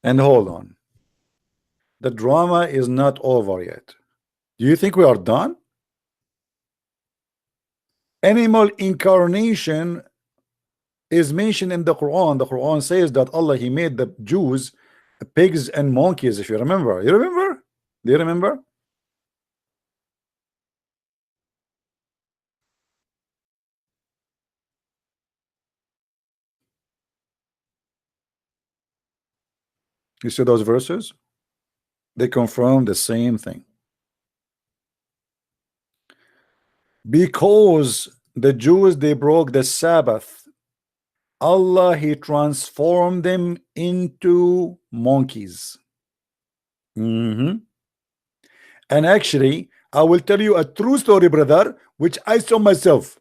And hold on, the drama is not over yet. Do you think we are done? Animal incarnation is mentioned in the Quran. The Quran says that Allah, He made the Jews pigs and monkeys, if you remember. You remember? Do you remember? You see those verses? They confirm the same thing. Because the Jews, they broke the Sabbath, Allah, He transformed them into monkeys. And actually, I will tell you a true story, brother, which I saw myself.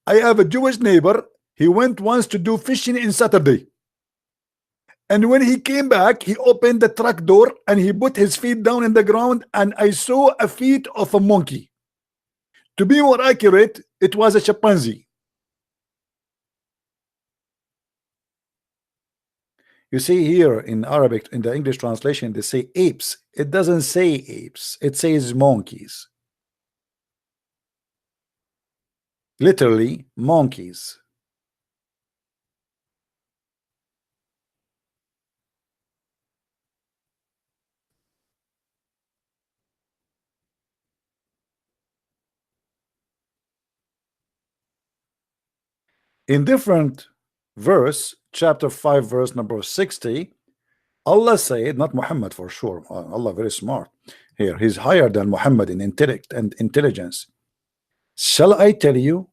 I have a Jewish neighbor. He went once to do fishing in Saturday. And when he came back, he opened the truck door and he put his feet down in the ground, and I saw a feet of a monkey. To be more accurate, it was a chimpanzee. You see here in Arabic, in the English translation, they say apes. It doesn't say apes, it says monkeys. Literally, monkeys. In different verse, chapter 5, verse number 60, Allah said, not Muhammad for sure, Allah very smart here, he's higher than Muhammad in intellect and intelligence. Shall I tell you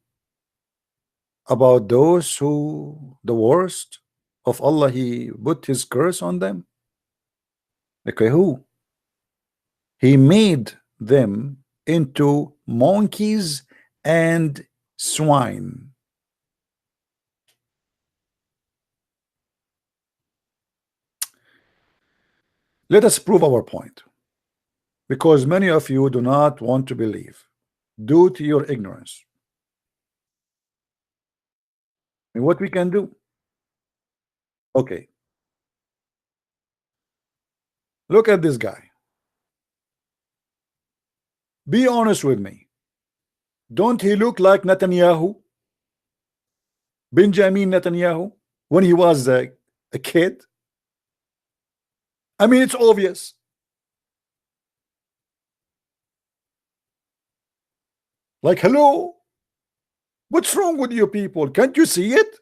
about those who the worst of Allah, He put His curse on them? Okay, who? He made them into monkeys and swine. Let us prove our point, because many of you do not want to believe due to your ignorance. And what we can do? Okay, look at this guy. Be honest with me. Don't he look like Netanyahu? Benjamin Netanyahu, when he was a kid? I mean, it's obvious. Like, hello, what's wrong with you people? Can't you see it?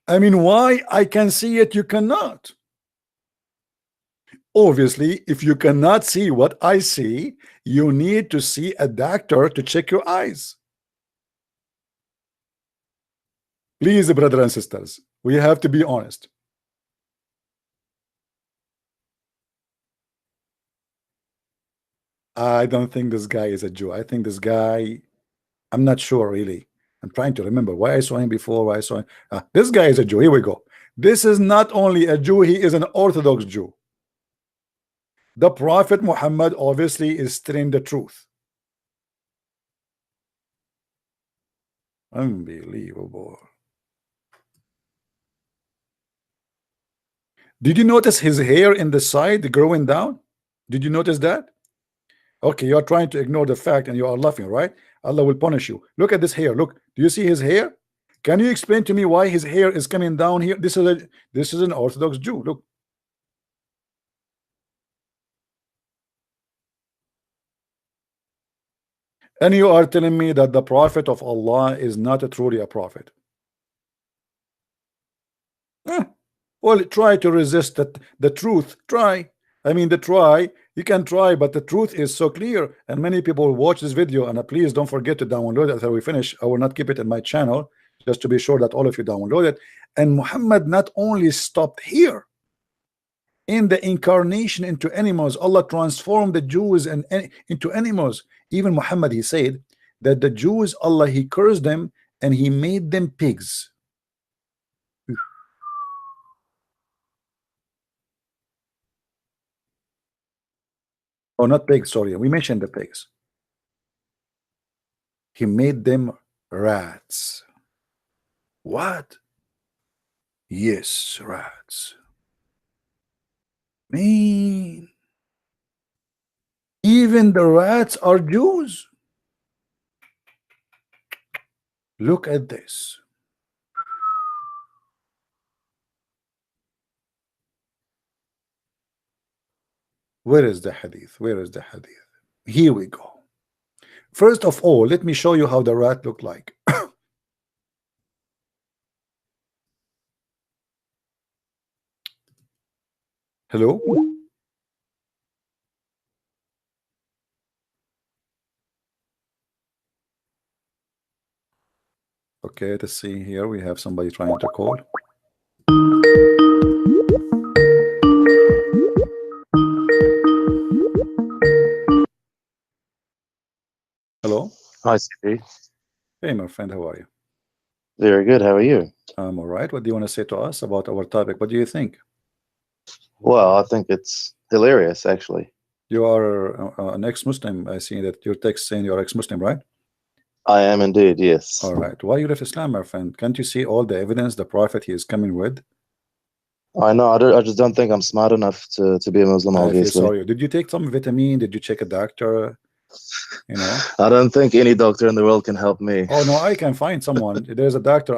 I mean, why I can see it, you cannot? Obviously, if you cannot see what I see, you need to see a doctor to check your eyes. Please, brothers and sisters, we have to be honest. I don't think this guy is a Jew. I think this guy, I'm not sure really. I'm trying to remember why I saw him before, why I saw him. This guy is a Jew. Here we go. This is not only a Jew, he is an Orthodox Jew. The Prophet Muhammad obviously is telling the truth. Unbelievable. Did you notice his hair in the side growing down? Did you notice that? Okay, you are trying to ignore the fact and you are laughing, right? Allah will punish you. Look at this hair. Look, do you see his hair? Can you explain to me why his hair is coming down here? This is an Orthodox Jew. Look. And you are telling me that the prophet of Allah is not truly a prophet. Well, try to resist the truth. Try. I mean, you can try, but the truth is so clear. And many people watch this video. And please don't forget to download it after we finish. I will not keep it in my channel, just to be sure that all of you download it. And Muhammad not only stopped here. In the incarnation into animals, Allah transformed the Jews into animals. Even Muhammad, he said that the Jews, Allah, he cursed them and he made them pigs. Oh, not pigs, sorry. We mentioned the pigs. He made them rats. What? Yes, rats. Man, even the rats are Jews. Look at this. Where is the hadith? Where is the hadith? Here we go. First of all, let me show you how the rat looked like. Hello? Okay, let's see here. We have somebody trying to call. Hello? Hi, CP. Hey, my friend, how are you? Very good. How are you? I'm all right. What do you want to say to us about our topic? What do you think? Well, I think it's hilarious, actually. You are an ex-Muslim. I see that your text saying you're ex-Muslim, right? I am indeed, yes. All right. Why you left Islam, my friend? Can't you see all the evidence the Prophet he is coming with? I know. I just don't think I'm smart enough to be a Muslim, I feel obviously. sorry. Did you take some vitamin? Did you check a doctor? You know? I don't think any doctor in the world can help me. Oh, no, I can find someone. There's a doctor.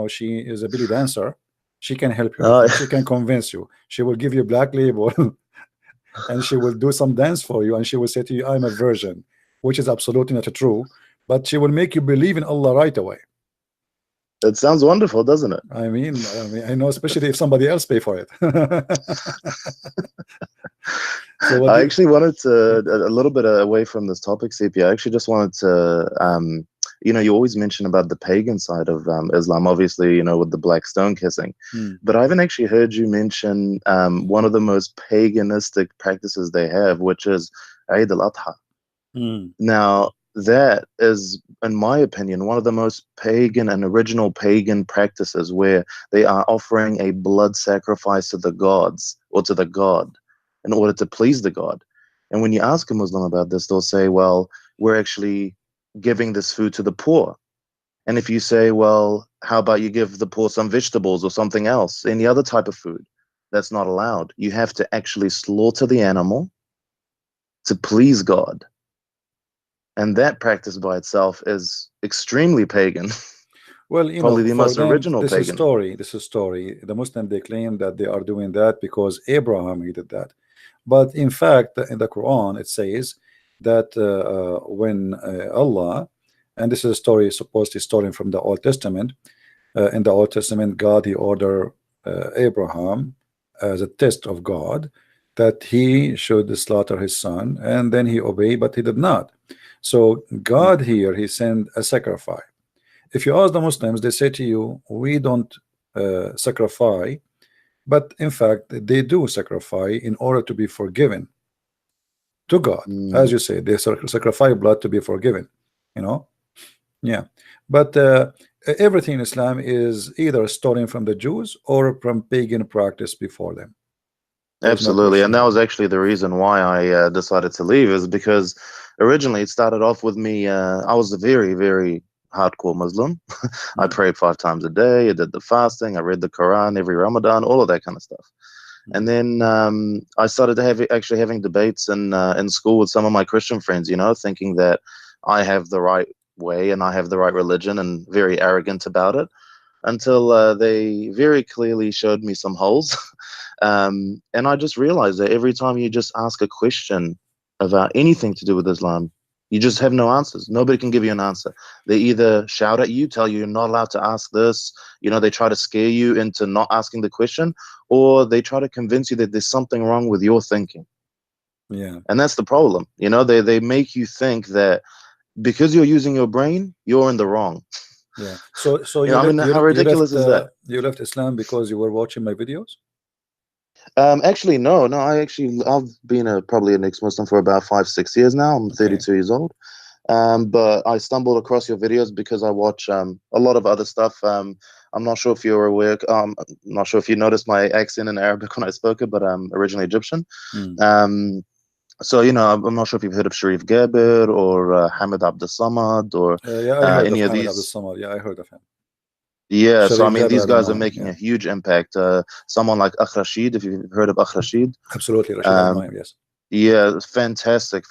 She is a belly dancer. She can help you. Oh. She can convince you. She will give you Black Label and she will do some dance for you. And she will say to you, I'm a virgin, which is absolutely not true. But she will make you believe in Allah right away. It sounds wonderful, doesn't it? I mean, I know, especially if somebody else pay for it. So I actually wanted to, a little bit away from this topic, CP, I actually just wanted to, you always mention about the pagan side of Islam, obviously, with the black stone kissing. But I haven't actually heard you mention one of the most paganistic practices they have, which is Eid al-Adha. Now, that is, in my opinion, one of the most pagan and original pagan practices where they are offering a blood sacrifice to the gods or to the god in order to please the god. And when you ask a Muslim about this, they'll say, well, we're actually giving this food to the poor. And if you say, well, how about you give the poor some vegetables or something else, any other type of food, that's not allowed. You have to actually slaughter the animal to please God. And that practice by itself is extremely pagan. Well, probably the most original this pagan. This is story. The Muslim, they claim that they are doing that because Abraham he did that. But in fact, in the Quran, it says that when Allah, and this is a story, supposedly stolen from the Old Testament. In the Old Testament, God, he ordered Abraham as a test of God that he should slaughter his son, and then he obeyed, but he did not. So God here, he sent a sacrifice. If you ask the Muslims, they say to you, we don't sacrifice, but in fact, they do sacrifice in order to be forgiven to God. As you say, they sacrifice blood to be forgiven, Yeah. But everything in Islam is either stolen from the Jews or from pagan practice before them. There's no Absolutely, question and that about was it. actually the reason why I decided to leave, is because originally it started off with me. I was a very, very hardcore Muslim. I prayed 5 times a day. I did the fasting. I read the Quran every Ramadan, all of that kind of stuff. And then I started to actually having debates in school with some of my Christian friends, you know, thinking that I have the right way and I have the right religion, and very arrogant about it, until they very clearly showed me some holes. And I just realized that every time you just ask a question about anything to do with Islam, you just have no answers. Nobody can give you an answer. They either shout at you, tell you you're not allowed to ask this, you know, they try to scare you into not asking the question, or they try to convince you that there's something wrong with your thinking. Yeah. And that's the problem. You know, they make you think that because you're using your brain, you're in the wrong. Yeah. So You know, I mean, how ridiculous is that? You left Islam because you were watching my videos? Actually, no. I've been probably an ex-Muslim for about 5-6 years now. I'm 32 years old. But I stumbled across your videos because I watch a lot of other stuff. I'm not sure if you're aware. I'm not sure if you noticed my accent in Arabic when I spoke it, but I'm originally Egyptian. So, you know, I'm not sure if you've heard of Sharif Gabir or Hamid Abdel Samad or Yeah, I heard any of of Hamid Abdel these. Samad. Yeah, I heard of him. Yeah, so I Sharif mean, these Gabir, guys no, are making yeah. a huge impact. Someone like Akh Rashid, if you've heard of Akh Rashid. Absolutely, Rashid, I know him, yes. Yeah, fantastic.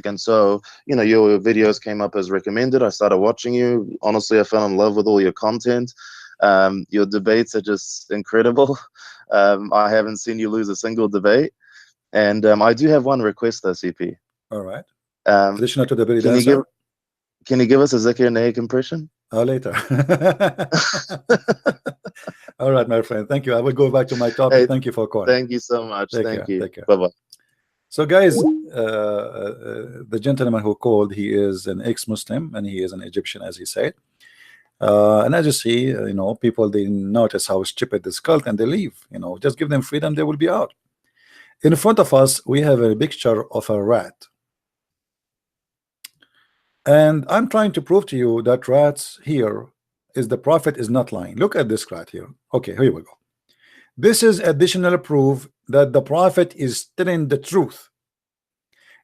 And so, you know, your videos came up as recommended. I started watching you. Honestly, I fell in love with all your content. Your debates are just incredible. I haven't seen you lose a single debate. And I do have one request though, CP. All right. Additional to the belly Can dancer? you give us a Zakir Naik impression? Later. All right, my friend. Thank you. I will go back to my topic. Hey, thank you for calling. Thank you so much. Thank you. Take care. Bye-bye. So, guys, the gentleman who called, he is an ex-Muslim and he is an Egyptian, as he said. And as you see, you know, people, they notice how stupid this cult and they leave. You know, just give them freedom, they will be out. In front of us, we have a picture of a rat. And I'm trying to prove to you that rats here is the prophet is not lying. Look at this rat here. Okay, here we go. This is additional proof that the prophet is telling the truth.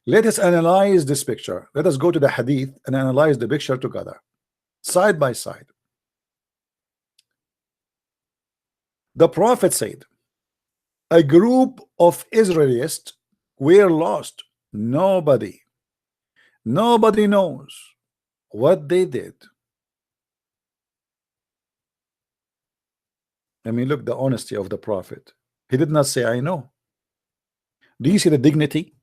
Let us analyze this picture. Let us go to the hadith and analyze the picture together, side by side. The prophet said, a group of Israelites were lost. Nobody knows what they did. I mean, look, the honesty of the prophet. He did not say, I know. Do you see the dignity?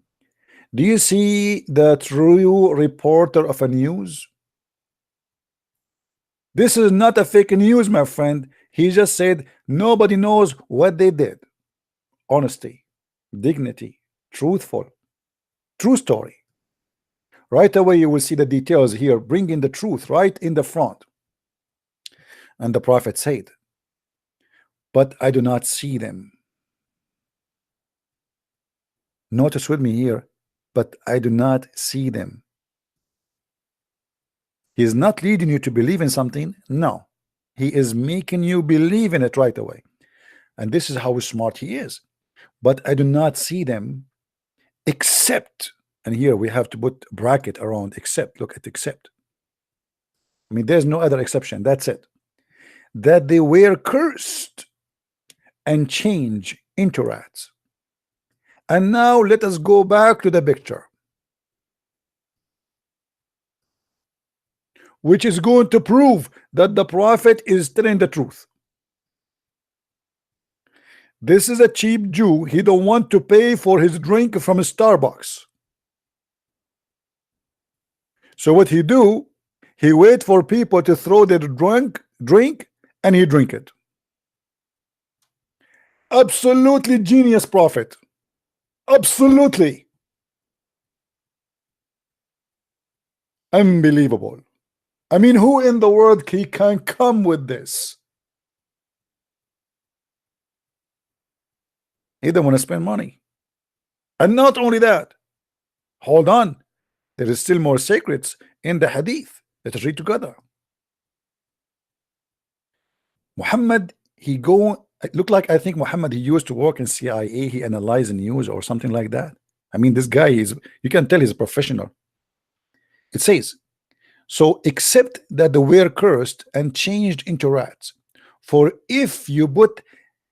Do you see the true reporter of a news? This is not a fake news, my friend. He just said nobody knows what they did. Honesty, dignity, truthful, true story. Right away you will see the details here, bringing the truth right in the front. And the prophet said, but I do not see them. Notice with me here, but I do not see them. He is not leading you to believe in something. No, he is making you believe in it right away. And this is how smart he is. But I do not see them except, and here we have to put a bracket around except. Look at except. I mean, there's no other exception. That's it. That they were cursed and changed into rats. And now let us go back to the picture, which is going to prove that the prophet is telling the truth. This is a cheap Jew. He don't want to pay for his drink from a Starbucks. So what he do? He wait for people to throw their drink and he drink it. Absolutely genius prophet. Absolutely. Unbelievable. I mean, who in the world can come with this? He don't want to spend money. And not only that, hold on, there is still more secrets in the hadith. Let us read together. Muhammad, he go, it looked like, I think Muhammad, he used to work in CIA, he analyzed news or something like that. I mean, this guy is, you can tell he's a professional. It says, so except that they were cursed and changed into rats. For if you put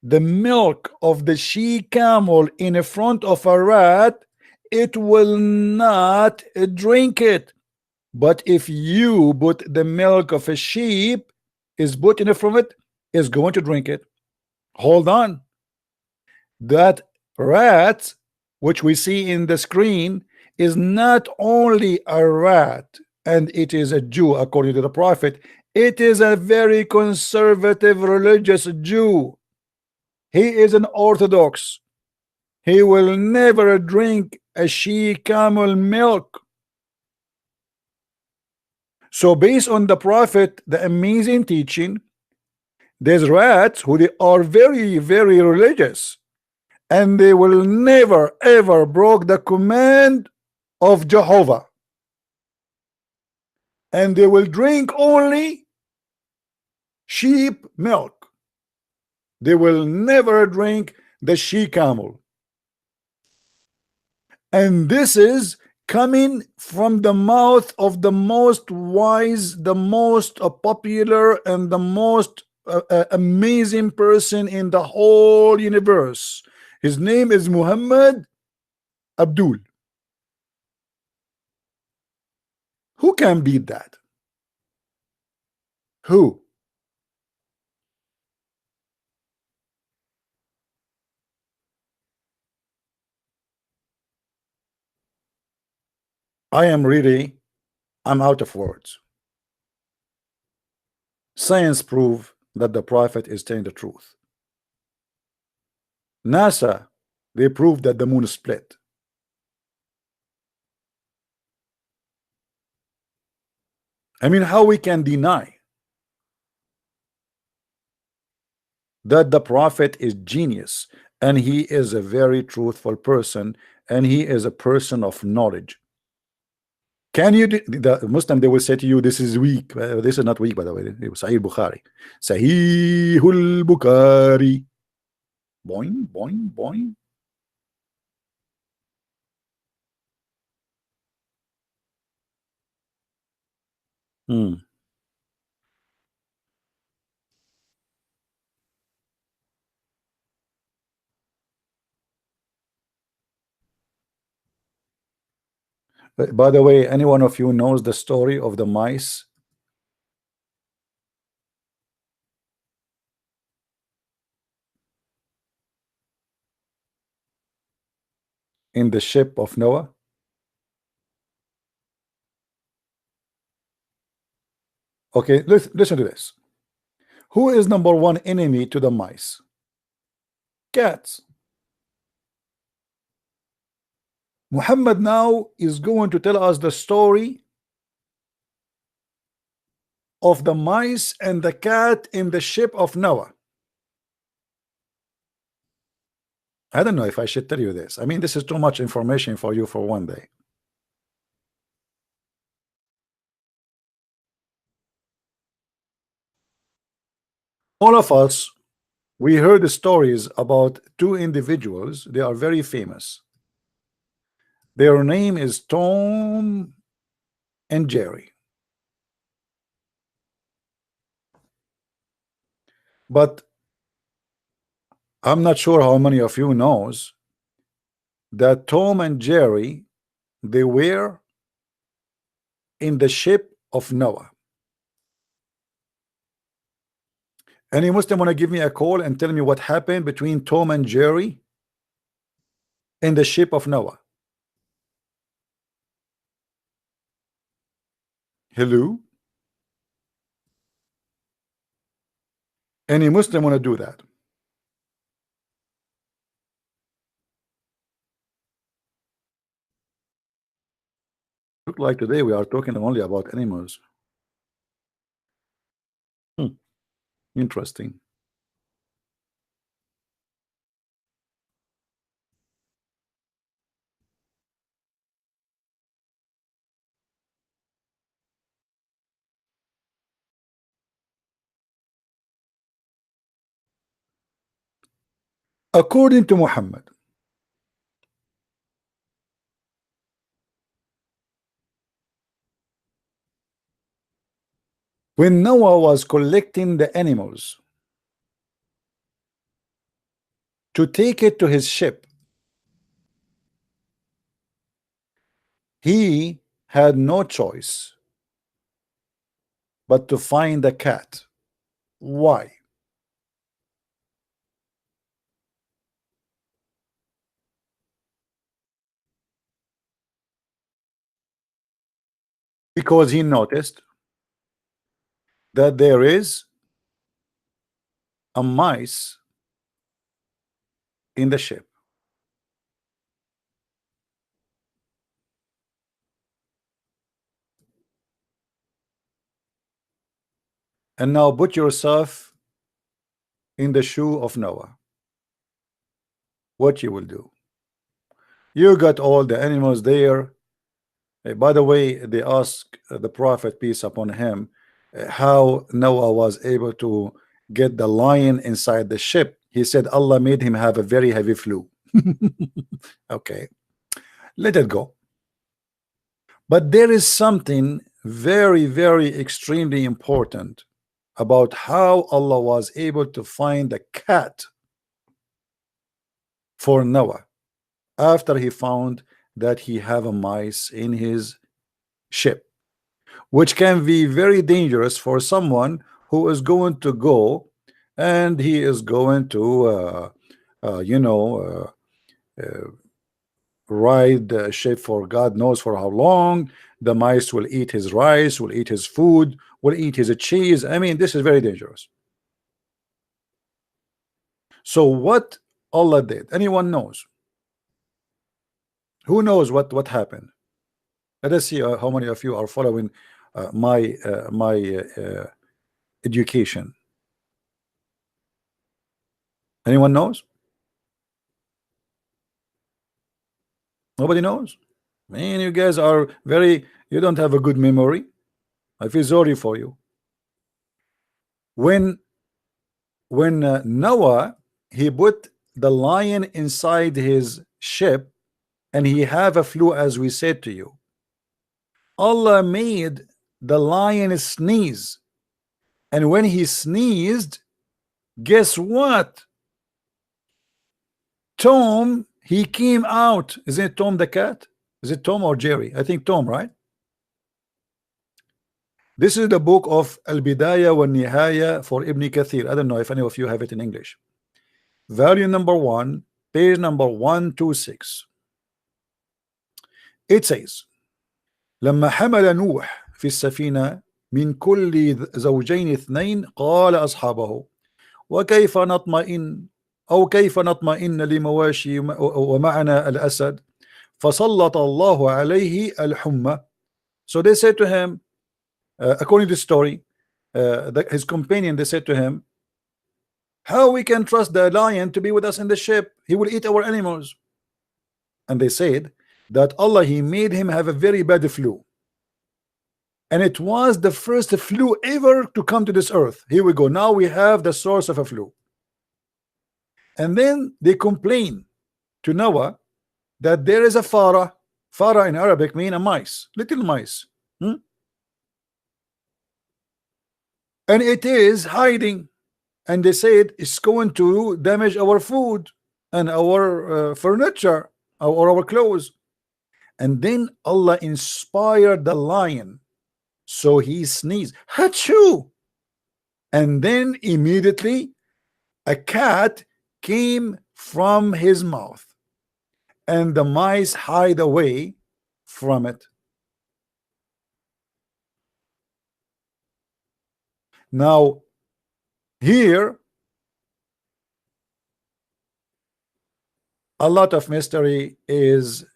the milk of the she camel in front of a rat, it will not drink it. But if you put the milk of a sheep is put in front of it, is going to drink it. Hold on. That rat, which we see in the screen, is not only a rat, and it is a Jew according to the prophet. It is a very conservative religious Jew. He is an Orthodox. He will never drink a she camel milk. So based on the prophet, the amazing teaching, there's rats who they are very, very religious, and they will never ever broke the command of Jehovah, and they will drink only sheep milk. They will never drink the she camel. And this is coming from the mouth of the most wise, the most popular, and the most amazing person in the whole universe. His name is Muhammad Abdul. Who can beat that? Who? I'm out of words. Science prove that the prophet is telling the truth. NASA, they proved that the moon split. I mean, how we can deny that the prophet is genius, and he is a very truthful person, and he is a person of knowledge? Can you, the Muslim, they will say to you, this is weak. This is not weak, by the way. It was Sahih Bukhari. Sahihul Bukhari. Boing, boing, boing. By the way, any one of you knows the story of the mice in the ship of Noah? Okay, listen to this. Who is number one enemy to the mice? Cats. Muhammad now is going to tell us the story of the mice and the cat in the ship of Noah. I don't know if I should tell you this. I mean, this is too much information for you for one day. All of us, we heard the stories about two individuals. They are very famous. Their name is Tom and Jerry. But I'm not sure how many of you knows that Tom and Jerry, they were in the ship of Noah. Any Muslim want to give me a call and tell me what happened between Tom and Jerry in the ship of Noah? Hello? Any Muslim want to do that? Look like today we are talking only about animals. Interesting. According to Muhammad, when Noah was collecting the animals to take it to his ship, he had no choice but to find a cat. Why? Because he noticed that there is a mice in the ship. And now put yourself in the shoe of Noah. What you will do? You got all the animals there. By the way, they asked the Prophet, peace upon him, how Noah was able to get the lion inside the ship. He said Allah made him have a very heavy flu. Okay, let it go. But there is something very, very extremely important about how Allah was able to find a cat for Noah after he found that he have a mice in his ship, which can be very dangerous for someone who is going to go and he is going to ride the ship for God knows for how long. The mice will eat his rice, will eat his food, will eat his cheese. I mean, this is very dangerous. So what Allah did, anyone knows? Who knows what happened? Let us see how many of you are following my education. Anyone knows? Nobody knows. Man, you guys are you don't have a good memory. I feel sorry for you. When Noah, he put the lion inside his ship and he have a flu, as we said to you, Allah made the lion sneeze, and when he sneezed, guess what? Tom, he came out. Isn't it Tom the cat? Is it Tom or Jerry? I think Tom, right? This is the book of Al-Bidayah wa Nihaya for Ibn Kathir. I don't know if any of you have it in English. Volume number 1, page number 126. It says, لما حمل نوح في السفينة من كل زوجين اثنين قال أصحابه وكيف نطمئن أو كيف نطمئن لمواشي ومعنا الأسد فسلط الله عليه الحمى. So they said to him, according to the story, his companion, they said to him, how we can trust the lion to be with us in the ship? He will eat our animals. And they said that Allah, he made him have a very bad flu, and it was the first flu ever to come to this earth. Here we go, now we have the source of a flu. And then they complain to Noah that there is a farah. Farah in Arabic mean a mice, little mice, and it is hiding, and they said it's going to damage our food and our furniture or our clothes. And then Allah inspired the lion, so he sneezed, Hachoo! And then immediately a cat came from his mouth, and the mice hide away from it. Now here a lot of mystery is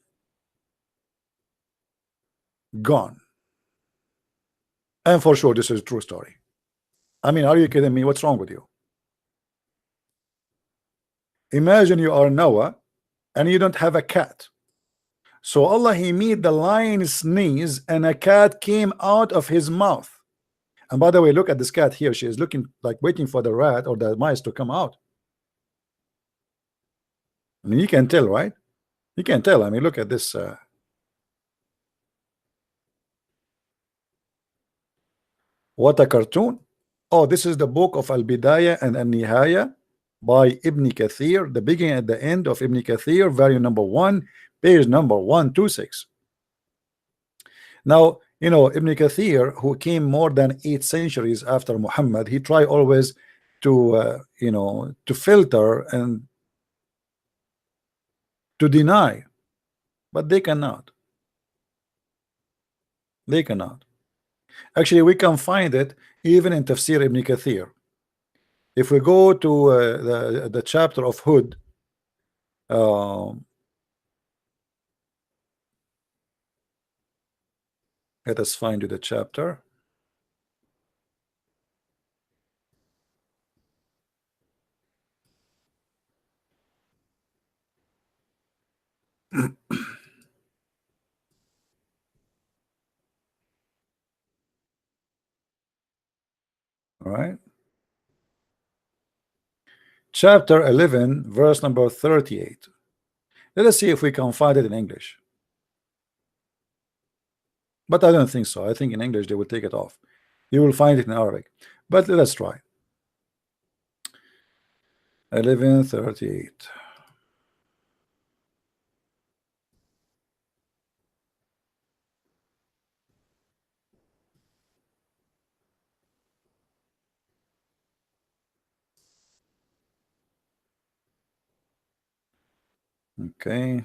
gone, and for sure this is a true story. I mean, are you kidding me? What's wrong with you? Imagine you are Noah and you don't have a cat, so Allah, he made the lion sneeze and a cat came out of his mouth. And by the way, look at this cat here. She is looking like waiting for the rat or the mice to come out. I mean, you can tell, right? You can tell. I mean, look at this. What a cartoon. Oh, this is the book of Al-Bidayah and Al-Nihaya by Ibn Kathir, the beginning and the end of Ibn Kathir, volume number 1, page number 126. Now, you know, Ibn Kathir, who came more than 8 centuries after Muhammad, he tried always to, you know, to filter and to deny, but they cannot. They cannot. Actually, we can find it even in Tafsir Ibn Kathir. If we go to the chapter of Hud, let us find you the chapter. All right. Chapter 11, verse number 38. Let us see if we can find it in English. But I don't think so. I think in English they will take it off. You will find it in Arabic. But let us try. 11:38. Okay.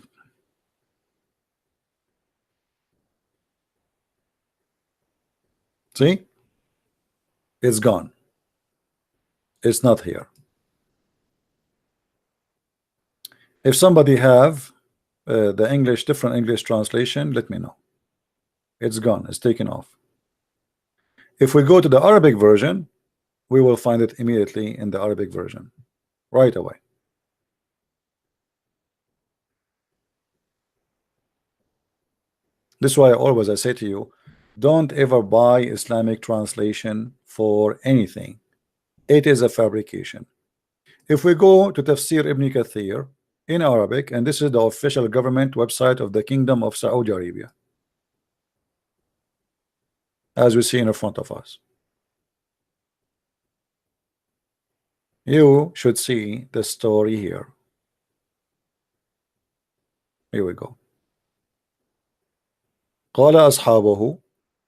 See? It's gone. It's not here. If somebody have the English, different English translation, let me know. It's gone. It's taken off. If we go to the Arabic version, we will find it immediately in the Arabic version right away. This is why I say to you, don't ever buy Islamic translation for anything. It is a fabrication. If we go to Tafsir Ibn Kathir in Arabic, and this is the official government website of the Kingdom of Saudi Arabia, as we see in front of us, you should see the story here. Here we go. قال أصحابه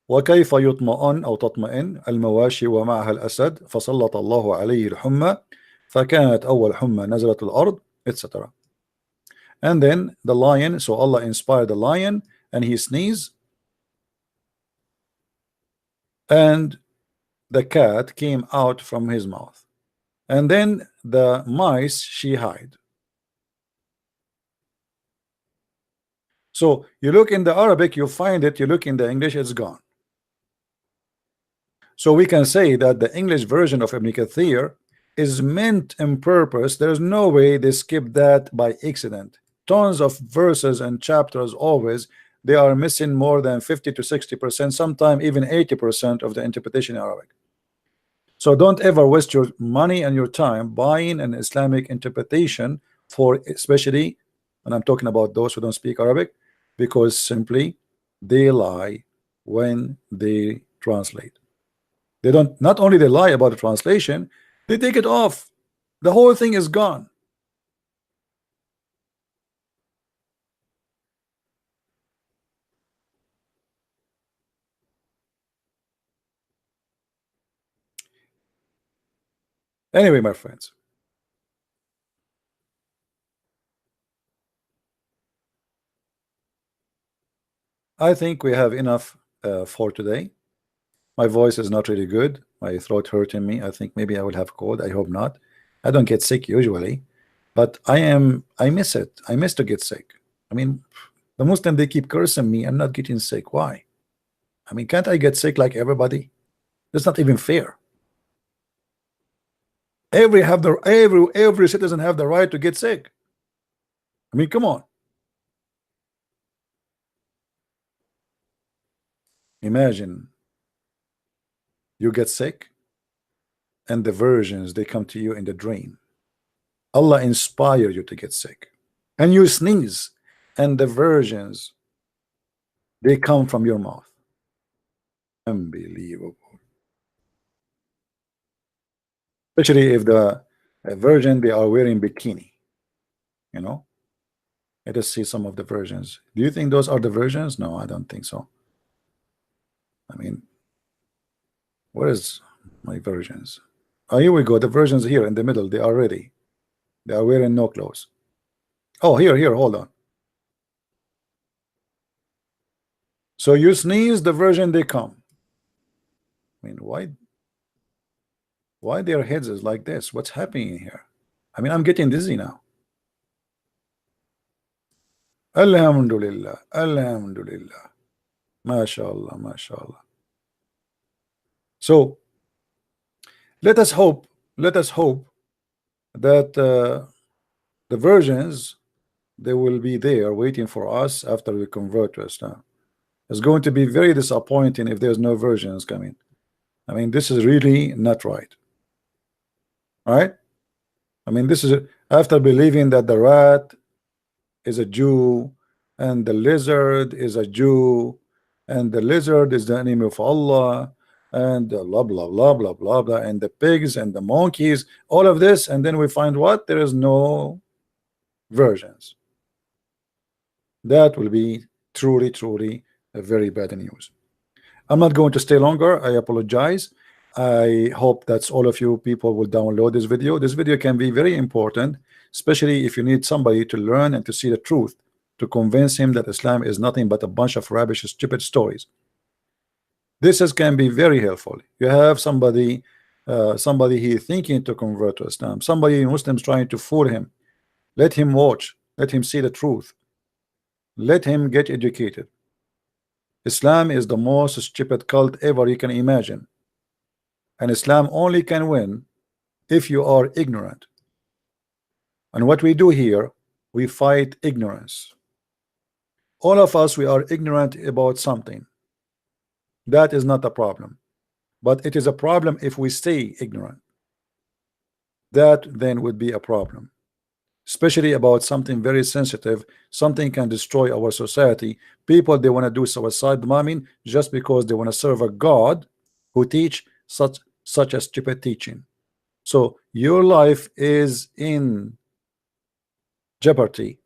وكيف يطمئن أو تطمئن المواشي ومعها الأسد فسلط الله عليه الحمى فكانت أول حمى نزلت الأرض, etc. And then the lion, so Allah inspired the lion and he sneezed, and the cat came out from his mouth, and then the mice she hide. So you look in the Arabic, you find it, you look in the English, it's gone. So we can say that the English version of Ibn Kathir is meant in purpose. There's no way they skip that by accident. Tons of verses and chapters, always they are missing more than 50 to 60%, sometimes even 80% of the interpretation in Arabic. So don't ever waste your money and your time buying an Islamic interpretation for, especially, and I'm talking about those who don't speak Arabic, because simply they lie when they translate. They don't, not only they lie about the translation, they take it off. The whole thing is gone. Anyway, my friends, I think we have enough for today. My voice is not really good. My throat hurting me. I think maybe I will have a cold. I hope not. I don't get sick usually, but I miss it. I miss to get sick. I mean, the Muslim, they keep cursing me. I'm not getting sick. Why? I mean, can't I get sick like everybody? That's not even fair. Every citizen have the right to get sick. I mean, come on. Imagine you get sick and the versions, they come to you in the dream. Allah inspire you to get sick. and you sneeze, and the virgins, they come from your mouth. Unbelievable. Especially if the virgin, they are wearing bikini, you know. Let us see some of the virgins. Do you think those are the virgins? No, I don't think so. I mean, where is my virgins? Oh, here we go. The virgins here in the middle, they are ready. They are wearing no clothes. Oh, here, hold on. So you sneeze, the virgin, they come. I mean, why their heads is like this? What's happening here? I mean, I'm getting dizzy now. Alhamdulillah, Alhamdulillah. MashaAllah, MashaAllah. So let us hope that the virgins, they will be there waiting for us after we convert to Islam. It's going to be very disappointing if there's no virgins coming. I mean, this is really not right. Right? I mean, this is after believing that the rat is a Jew and the lizard is a Jew and the lizard is the enemy of Allah and blah blah blah blah blah blah, and the pigs and the monkeys, all of this, and then we find what? There is no virgins. That will be truly a very bad news. I'm not going to stay longer. I apologize. I hope that all of you people will download this video. This video can be very important, especially if you need somebody to learn and to see the truth, to convince him that Islam is nothing but a bunch of rubbish, stupid stories. This can be very helpful. You have somebody he thinking to convert to Islam, somebody Muslims trying to fool him. Let him watch, let him see the truth, let him get educated. Islam is the most stupid cult ever you can imagine, and Islam only can win if you are ignorant. And what we do here, we fight ignorance. All of us, we are ignorant about something. That is not a problem, but it is a problem if we stay ignorant. That then would be a problem, especially about something very sensitive. Something can destroy our society. People, they want to do suicide bombing just because they want to serve a God who teach such a stupid teaching. So your life is in jeopardy.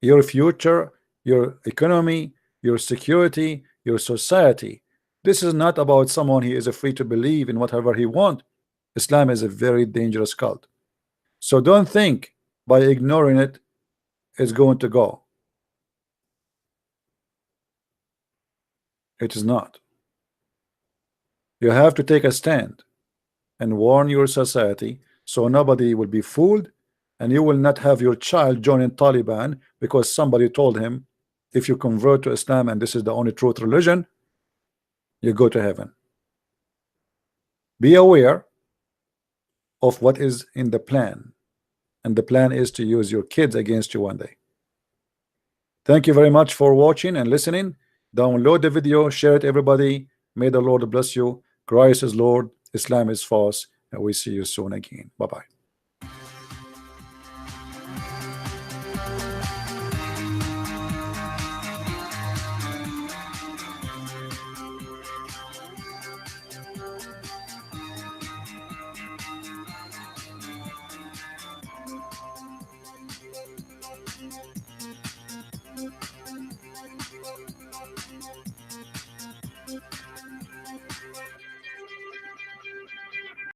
Your future, your economy, your security, your society. This is not about someone he is free to believe in whatever he wants. Islam is a very dangerous cult. So don't think by ignoring it it's going to go. It is not. You have to take a stand and warn your society so nobody will be fooled, and you will not have your child joining Taliban because somebody told him if you convert to Islam and this is the only truth religion, you go to heaven. Be aware of what is in the plan, and the plan is to use your kids against you one day. Thank you very much for watching and listening. Download the video, share it everybody. May the Lord bless you. Christ is Lord, Islam is false, and we see you soon again. Bye-bye.